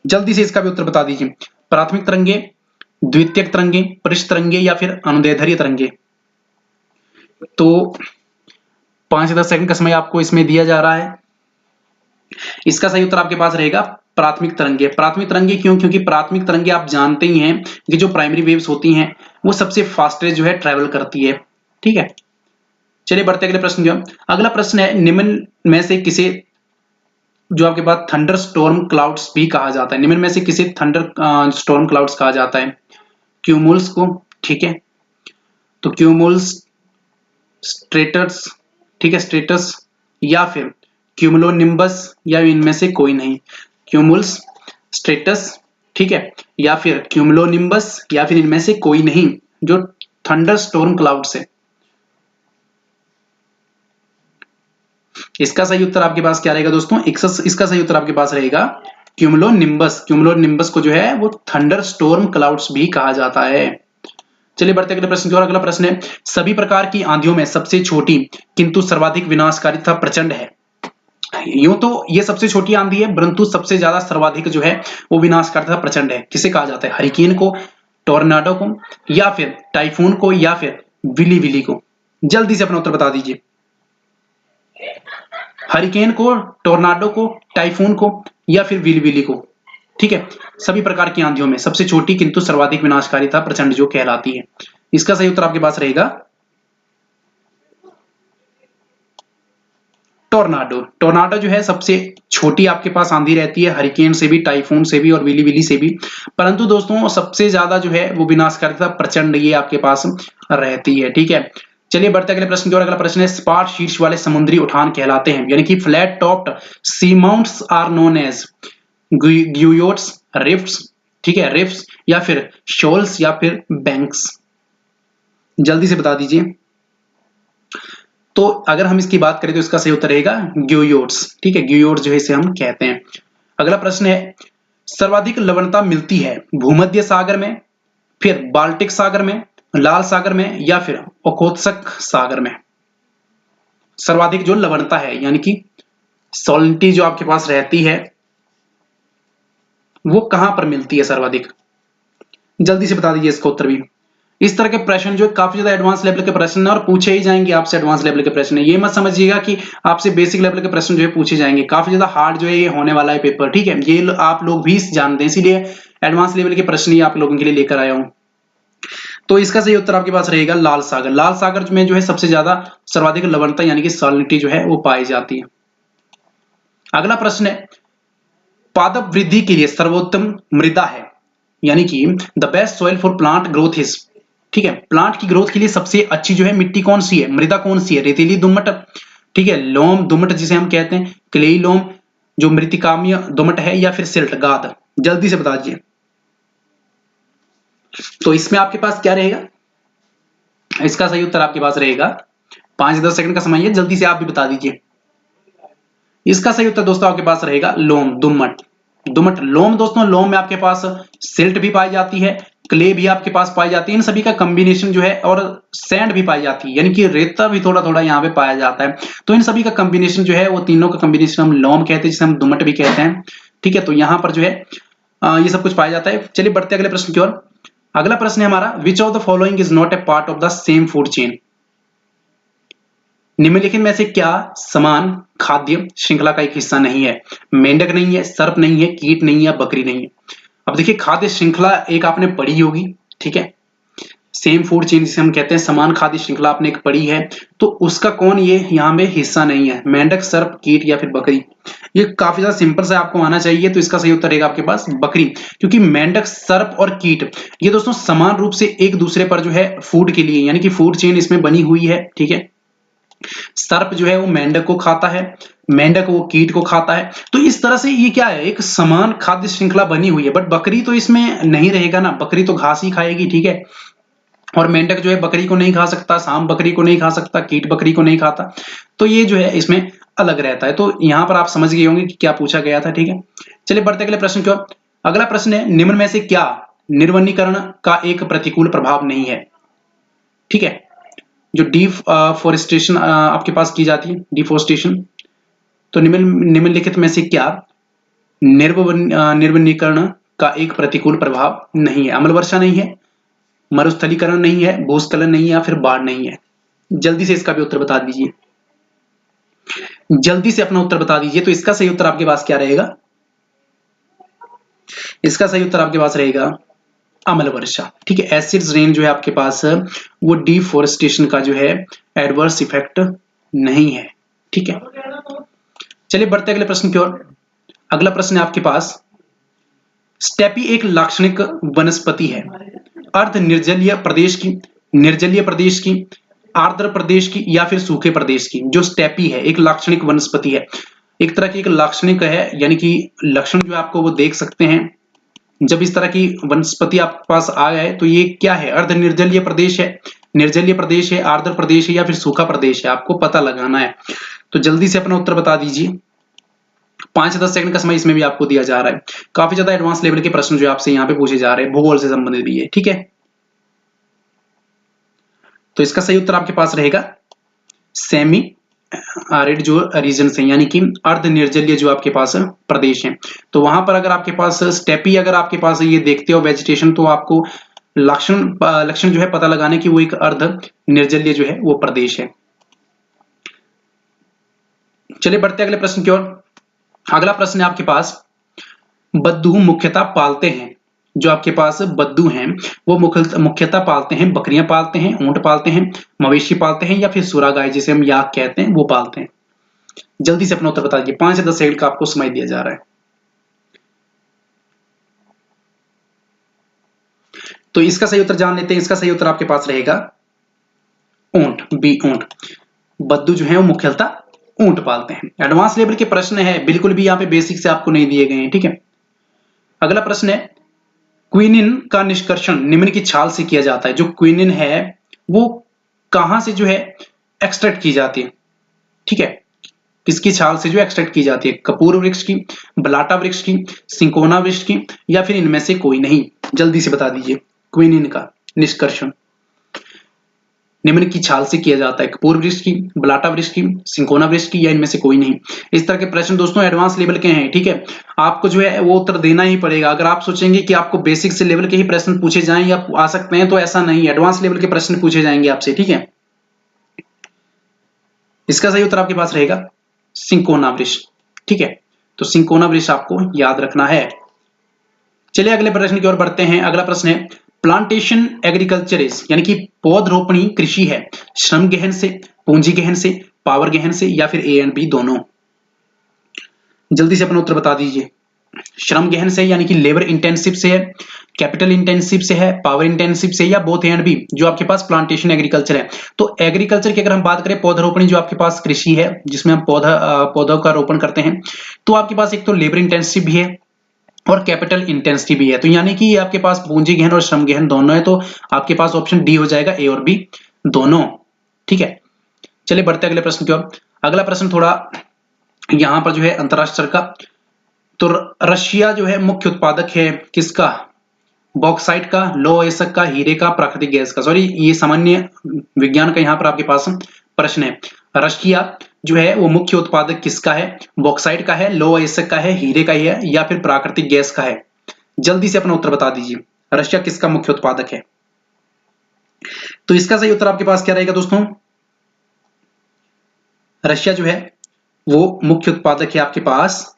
जल्दी से इसका भी उत्तर बता दीजिए, प्राथमिक तरंगे, द्वितीयक तरंगे, पृष्ठ तरंगे या फिर अनुदैर्ध्य तरंगे? तो 5 से 10 सेकंड का समय आपको इसमें दिया जा रहा है। इसका सही उत्तर आपके पास रहेगा प्राथमिक तरंगे। प्राथमिक तरंगे क्यों? क्योंकि प्राथमिक तरंगे आप जानते ही हैं कि जो प्राइमरी वेव्स होती हैं वो सबसे फास्टेस्ट जो है ट्रेवल करती है, ठीक है। चलिए बढ़ते अगले प्रश्न जो। अगला प्रश्न है, निम्न में से किसे जो आपके पास थंडर स्टॉर्म क्लाउड्स भी कहा जाता है? निम्न में से किसे थंडर स्टॉर्म क्लाउड्स कहा जाता है? क्यूमुल्स को, ठीक है, तो क्यूमुल्स, स्ट्रेटस, ठीक है, स्ट्रेटस या फिर क्यूमुलोनिम्बस, या इनमें से कोई नहीं। क्यूमुलस स्ट्रेटस, ठीक है, या फिर क्यूमुलोनिम्बस, या फिर इनमें से कोई नहीं जो थंडर स्टोर्म क्लाउड्स है। इसका सही उत्तर आपके पास क्या रहेगा दोस्तों? इसका सही उत्तर आपके पास रहेगा क्यूमुलोनिम्बस। क्यूमुलोनिम्बस को जो है वो थंडर स्टोर्म क्लाउड्स भी कहा जाता है। चलिए बढ़ते अगले प्रश्न की ओर। अगला प्रश्न है, सभी प्रकार की आंधियों में सबसे छोटी किंतु सर्वाधिक विनाशकारी तथा प्रचंड है। यूं तो ये सबसे छोटी आंधी है, परंतु सबसे ज्यादा सर्वाधिक जो है वो विनाशकारी तथा प्रचंड है। किसे कहा जाता है? हरिकेन को, टोर्नाडो को, या फिर टाइफून को, या फिर विली विली को। जल्दी से अपना उत्तर बता दीजिए। हरिकेन को, टोर्नाडो को, टाइफून को, या फिर विली विली को। ठीक है, सभी प्रकार की आंधियों में सबसे छोटी किंतु सर्वाधिक विनाशकारी तथा प्रचंड जो कहलाती है। इसका सही उत्तर आपके पास रहेगा टोर्नाडो। टोर्नाडो जो है सबसे छोटी आपके पास आंधी रहती है, हरिकेन से भी, टाइफून से भी और विली विली से भी, परंतु दोस्तों सबसे ज्यादा जो है वो विनाशकारी तथा प्रचंड ये आपके पास रहती है। ठीक है, चलिए बढ़ते अगले प्रश्न की ओर। अगला प्रश्न है, सपाट शीर्ष वाले समुद्री उठान कहलाते हैं, यानी कि flat topped seamounts are known as guyots, rifts, ठीक है, रिफ्ट्स, या फिर शोल्स, या फिर बैंक्स। जल्दी से बता दीजिए। तो अगर हम इसकी बात करें तो इसका सही उत्तर रहेगा ग्यूयोट्स। ठीक है, ग्यूयोट्स जो है इसे हम कहते हैं। अगला प्रश्न है, सर्वाधिक लवणता मिलती है भूमध्य सागर में, फिर बाल्टिक सागर में, लाल सागर में, या फिर ओखोत्स्क सागर में। सर्वाधिक जो लवणता है यानी कि सॉलिनिटी जो आपके पास रहती है वो कहां पर मिलती है सर्वाधिक? जल्दी से बता दीजिए इसका उत्तर भी। इस तरह के प्रश्न जो काफी ज्यादा एडवांस लेवल के प्रश्न है और पूछे ही जाएंगे आपसे। एडवांस लेवल के प्रश्न है, ये मत समझिएगा कि आपसे बेसिक लेवल के प्रश्न जो है पूछे जाएंगे। काफी ज्यादा हार्ड जो है ये होने वाला है पेपर। ठीक है, ये आप लोग भी जानते हैं, इसीलिए एडवांस लेवल के प्रश्न ही आप लोगों के लिए लेकर आया हूं। तो इसका सही उत्तर आपके पास रहेगा लाल सागर। लाल सागर में जो है सबसे ज्यादा सर्वाधिक लवणता यानी कि सॉलिनिटी जो है वो पाई जाती है। अगला प्रश्न है, पादप वृद्धि के लिए सर्वोत्तम मृदा है, यानी कि the best soil for plant growth is. ठीक है, प्लांट की ग्रोथ के लिए सबसे अच्छी जो है मिट्टी कौन सी है, मृदा कौन सी है? रेतीली दोमट, ठीक है, लोम दोमट जिसे हम कहते हैं, क्लेई लोम, जो मृतिकाम्य दोमट है, या फिर सिल्ट गाद। जल्दी से बता दीजिए। तो इसमें आपके पास क्या रहेगा? इसका सही उत्तर आपके पास रहेगा 5-10 सेकंड का समय है, जल्दी से आप भी बता दीजिए। इसका सही उत्तर दोस्तों आपके पास रहेगा लोम, दोमट, दोमट, लोम। दोस्तों लोम में आपके पास सिल्ट भी पाई जाती है, क्ले भी आपके पास पाई जाती है, इन सभी का कॉम्बिनेशन जो है, और सैंड भी पाई जाती है, यानी कि रेता भी थोड़ा थोड़ा यहाँ पे पाया जाता है। तो इन सभी का कॉम्बिनेशन जो है वो तीनों का कॉम्बिनेशन हम लोम कहते हैं, जिसे हम दोमट भी कहते हैं। ठीक है, तो यहाँ पर जो है ये सब कुछ पाया जाता है। चलिए बढ़ते अगले प्रश्न की ओर। अगला प्रश्न है हमारा, विच of the following is not a part of the same food chain? निम्नलिखित में से क्या समान खाद्य श्रृंखला का एक हिस्सा नहीं है? मेंढक नहीं है, सर्प नहीं है, कीट नहीं है, बकरी नहीं है। अब देखिए, खाद्य श्रृंखला एक आपने पढ़ी होगी, ठीक है, सेम फूड चेन जिसे हम कहते हैं, समान खाद्य श्रृंखला आपने एक पढ़ी है, तो उसका कौन ये यहाँ पे हिस्सा नहीं है? मेंढक, सर्प, कीट, या फिर बकरी। ये काफी ज्यादा सिंपल से आपको आना चाहिए। तो इसका सही उत्तर रहेगा आपके पास बकरी, क्योंकि मेंढक, सर्प और कीट ये दोस्तों समान रूप से एक दूसरे पर जो है फूड के लिए, यानी कि फूड चेन इसमें बनी हुई है। ठीक है, सर्प जो है वो मेंढक को खाता है, मेंढक वो कीट को खाता है। तो इस तरह से ये क्या है, एक समान खाद्य श्रृंखला बनी हुई है। बट बकरी तो इसमें नहीं रहेगा ना, बकरी तो घास ही खाएगी। ठीक है, और मेंढक जो है बकरी को नहीं खा सकता, सांप बकरी को नहीं खा सकता, कीट बकरी को नहीं खाता। तो ये जो है इसमें अलग रहता है। तो यहां पर आप समझ गए होंगे कि क्या पूछा गया था। ठीक है, चलिए बढ़ते अगले प्रश्न की ओर। अगला प्रश्न है, निम्न में से क्या निर्वनीकरण का एक प्रतिकूल प्रभाव नहीं है? ठीक है, जो डिफॉरेस्टेशन आपके पास की जाती है, डिफॉरेस्टेशन, तो निम्नलिखित में से क्या निर्वनीकरण का एक प्रतिकूल प्रभाव नहीं है? अम्ल वर्षा नहीं है, मरुस्थलीकरण नहीं है, भूस्खलन नहीं है, या फिर बाढ़ नहीं है। जल्दी से इसका भी उत्तर बता दीजिए, जल्दी से अपना उत्तर बता दीजिए। तो इसका सही उत्तर आपके पास क्या रहेगा? इसका सही उत्तर आपके पास रहेगा अम्ल वर्षा। ठीक है, एसिड्स रेन जो है आपके पास वो डिफॉरेस्टेशन का जो है एडवर्स इफेक्ट नहीं है। ठीक है, चलिए बढ़ते अगले प्रश्न की ओर। अगला प्रश्न है आपके पास, स्टेपी एक लाक्षणिक वनस्पति है अर्ध निर्जलीय प्रदेश की, निर्जलीय प्रदेश की, आर्द्र प्रदेश की या फिर सूखे प्रदेश की। जो स्टेपी है एक लाक्षणिक वनस्पति है, एक तरह की एक लाक्षणिक है, यानी कि लक्षण जो आपको वो देख सकते हैं। जब इस तरह की वनस्पति आपके पास आ जाए तो ये क्या है, अर्ध निर्जलीय प्रदेश है, निर्जलीय प्रदेश है, आर्द्र प्रदेश है या फिर सूखा प्रदेश है, आपको पता लगाना है। तो जल्दी से अपना उत्तर बता दीजिए। 5-10 सेकंड का समय इसमें भी आपको दिया जा रहा है। काफी ज्यादा एडवांस लेवल के प्रश्न जो आपसे यहाँ पे पूछे जा रहे हैं, भूगोल से संबंधित भी है, ठीक है। तो इसका सही उत्तर आपके पास रहेगा सेमी आरिड जो रीजन है, यानी कि अर्ध निर्जलीय जो आपके पास प्रदेश है। तो वहां पर अगर आपके पास स्टेपी अगर आपके पास ये देखते हो वेजिटेशन, तो आपको लक्षण जो है पता लगाने की वो एक अर्ध निर्जलीय जो है वो प्रदेश है। चलिए बढ़ते अगले प्रश्न की ओर। अगला प्रश्न है आपके पास, बद्दू मुख्यतः पालते हैं, जो आपके पास बद्दू हैं वो मुख्यतः पालते हैं, बकरियां पालते हैं, ऊंट पालते हैं, मवेशी पालते हैं या फिर सूरा गाय जिसे हम याक कहते हैं वो पालते हैं। जल्दी से अपना उत्तर बता दीजिए। 5 से 10 सेकंड का आपको समय दिया जा रहा है। तो इसका सही उत्तर जान लेते हैं। इसका सही उत्तर आपके पास रहेगा ऊंट, बी ऊंट। बद्दू जो है वो मुख्यतः ऊंट पालते हैं। एडवांस लेवल के प्रश्न है, बिल्कुल भी यहाँ पे बेसिक से आपको नहीं दिए गए हैं, ठीक है। अगला प्रश्न है, क्विनिन का निष्कर्षण निम्न की छाल से किया जाता है। जो क्विनिन है वो कहां से जो है एक्सट्रैक्ट की जाती है, ठीक है, किसकी छाल से जो एक्सट्रैक्ट की जाती है, कपूर वृक्ष की, बलाटा वृक्ष की, सिंकोना वृक्ष की या फिर इनमें से कोई नहीं। जल्दी से बता दीजिए। क्विनिन का निष्कर्षण निम्न की छाल से किया जाता है, कपूर वृक्ष की, बलाटा वृक्ष की, सिंकोना वृक्ष की या इनमें से कोई नहीं। इस तरह के प्रश्न दोस्तों एडवांस लेवल के हैं, ठीक है। आपको जो है वो उत्तर देना ही पड़ेगा। अगर आप सोचेंगे कि आपको बेसिक से लेवल के ही प्रश्न पूछे जाएं या आ सकते हैं, तो ऐसा नहीं, एडवांस लेवल के प्रश्न पूछे जाएंगे आपसे, ठीक है। इसका सही उत्तर आपके पास रहेगा सिंकोना वृक्ष, ठीक है। तो सिंकोना वृक्ष आपको याद रखना है। चलिए अगले प्रश्न की ओर बढ़ते हैं। अगला प्रश्न है, प्लांटेशन एग्रीकल्चर इज, यानी कि पौधरोपणी कृषि है, श्रम गहन से, पूंजी गहन से, पावर गहन से या फिर ए एंड बी दोनों। जल्दी से अपना उत्तर बता दीजिए। श्रम गहन से यानी कि लेबर इंटेंसिव से है, कैपिटल इंटेंसिव से है, पावर इंटेंसिव से या बोथ ए एंड बी जो आपके पास प्लांटेशन एग्रीकल्चर है। तो एग्रीकल्चर की अगर हम बात करें, पौधरोपणी जो आपके पास कृषि है जिसमें हम पौधों का रोपण करते हैं, तो आपके पास एक तो लेबर इंटेंसिव भी है और कैपिटल इंटेंसिटी भी है। तो यानी कि आपके पास पूंजी गहन और श्रम गहन दोनों है। तो आपके पास ऑप्शन डी हो जाएगा, ए और बी दोनों, ठीक है। चलिए बढ़ते अगले प्रश्न की ओर। अगला प्रश्न थोड़ा यहां पर जो है अंतरराष्ट्रीय का। तो रशिया जो है मुख्य उत्पादक है किसका, बॉक्साइट का, लौह अयस्क का, हीरे का, प्राकृतिक गैस का। सॉरी, ये सामान्य विज्ञान का यहाँ पर आपके पास प्रश्न है। रशिया जो है वो मुख्य उत्पादक किसका है, बॉक्साइट का है, लौह अयस्क का है, हीरे का है या फिर प्राकृतिक गैस का है। जल्दी से अपना उत्तर बता दीजिए। रशिया किसका मुख्य उत्पादक है। तो इसका सही उत्तर आपके पास क्या रहेगा दोस्तों, रशिया जो है वो मुख्य उत्पादक है आपके पास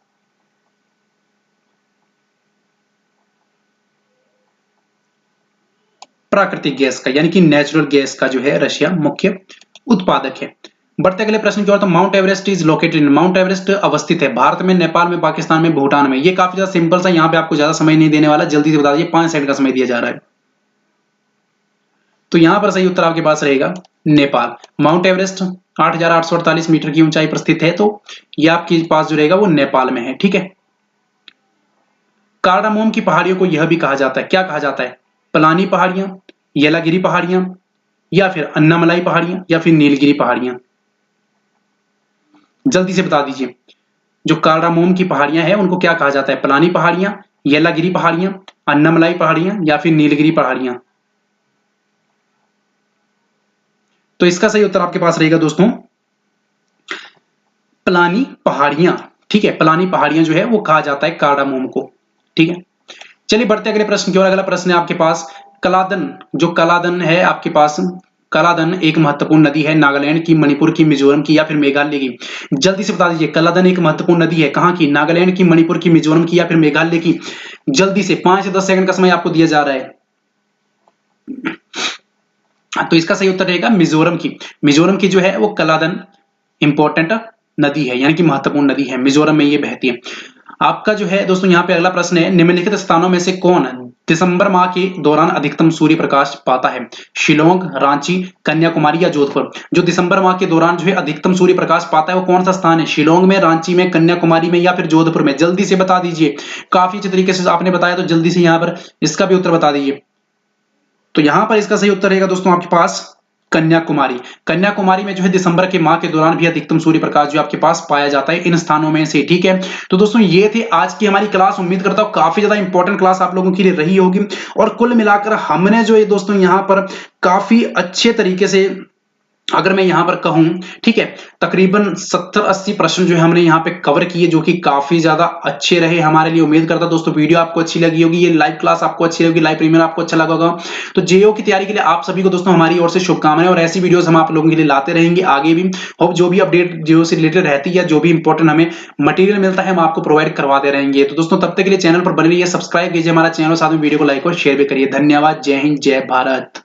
प्राकृतिक गैस का, यानी कि नेचुरल गैस का जो है रशिया मुख्य उत्पादक है। बढ़ते अगले प्रश्न की ओर। तो mount Everest is located in, mount Everest अवस्थित है भारत में, नेपाल में, पाकिस्तान में, भूटान में। ये काफी ज्यादा सिंपल सा, यहाँ पे आपको ज्यादा समय नहीं देने वाला। जल्दी से बता दीजिए, 5 सेकंड का समय दिया जा रहा है। तो यहां पर सही उत्तर आपके पास रहेगा नेपाल। माउंट एवरेस्ट 8,848 मीटर की ऊंचाई पर स्थित है, तो ये आपके पास जो रहेगा वो नेपाल में है, ठीक है। कार्डामोम की पहाड़ियों को यह भी कहा जाता है, क्या कहा जाता है, पलानी पहाड़ियां, येलागिरी पहाड़ियां या फिर अन्नामलाई पहाड़ियां या फिर नीलगिरी पहाड़ियां। जल्दी से बता दीजिए। जो कार्डामोम की पहाड़ियां हैं उनको क्या कहा जाता है, पलानी पहाड़ियां, येलागिरी पहाड़ियां, अन्नामलाई पहाड़ियां या फिर नीलगिरी पहाड़ियां। तो इसका सही उत्तर आपके पास रहेगा दोस्तों पलानी पहाड़ियां, ठीक है। पलानी पहाड़ियां जो है वो कहा जाता है कार्डामोम को, ठीक है। चलिए बढ़ते अगले प्रश्न की ओर। अगला प्रश्न है आपके पास, कलादन, जो कलादन है आपके पास, कलादन एक महत्वपूर्ण नदी है, नागालैंड की, मणिपुर की, मिजोरम की या फिर मेघालय की। जल्दी से बता दीजिए। कलादन एक महत्वपूर्ण नदी है, कहां की, नागालैंड की, मणिपुर की, मिजोरम की या फिर मेघालय की। जल्दी से 5 से 10 सेकंड का समय आपको दिया जा रहा है। तो इसका सही उत्तर रहेगा मिजोरम की। मिजोरम की जो है वो कलादन इंपॉर्टेंट नदी है, यानी कि महत्वपूर्ण नदी है, मिजोरम में ये बहती है। आपका जो है दोस्तों यहाँ पे अगला प्रश्न है, निम्नलिखित स्थानों में से कौन दिसंबर माह के दौरान अधिकतम सूर्य प्रकाश पाता है? शिलोंग, रांची, कन्याकुमारी या जोधपुर? जो दिसंबर माह के दौरान जो है अधिकतम सूर्य प्रकाश पाता है वो कौन सा स्थान है? शिलोंग में, रांची में, कन्याकुमारी में या फिर जोधपुर में? जल्दी से बता दीजिए। काफी अच्छे तरीके से आपने बताया तो जल्दी से यहाँ पर इसका भी उत्तर बता दीजिए। तो यहां पर इसका सही उत्तर रहेगा दोस्तों आपके पास कन्याकुमारी। कन्याकुमारी में जो है दिसंबर के माह के दौरान भी अधिकतम सूर्य प्रकाश जो आपके पास पाया जाता है इन स्थानों में से, ठीक है। तो दोस्तों ये थी आज की हमारी क्लास। उम्मीद करता हूं काफी ज्यादा इंपॉर्टेंट क्लास आप लोगों के लिए रही होगी और कुल मिलाकर हमने जो है दोस्तों यहां पर काफी अच्छे तरीके से, अगर मैं यहां पर कहूं, ठीक है, तकरीबन 70-80 प्रश्न जो है हमने यहां पे कवर किए जो कि काफी ज्यादा अच्छे रहे हमारे लिए। उम्मीद करता दोस्तों वीडियो आपको अच्छी लगी होगी, ये लाइव क्लास आपको अच्छी लगी, लाइव प्रीमियर आपको अच्छा लगा होगा। तो जेईओ की तैयारी के लिए आप सभी को दोस्तों हमारी ओर से शुभकामनाएं और ऐसी वीडियोस हम आप लोगों के लिए लाते रहेंगे आगे भी। होप जो भी अपडेट जेईओ से रिलेटेड रहती है, जो भी इंपॉर्टेंट हमें मटेरियल मिलता है हम आपको प्रोवाइड करवाते रहेंगे। तो दोस्तों तब तक के लिए चैनल पर बने रहिए, सब्सक्राइब कीजिए हमारा चैनल, साथ में वीडियो को लाइक और शेयर भी करिए। धन्यवाद। जय हिंद, जय भारत।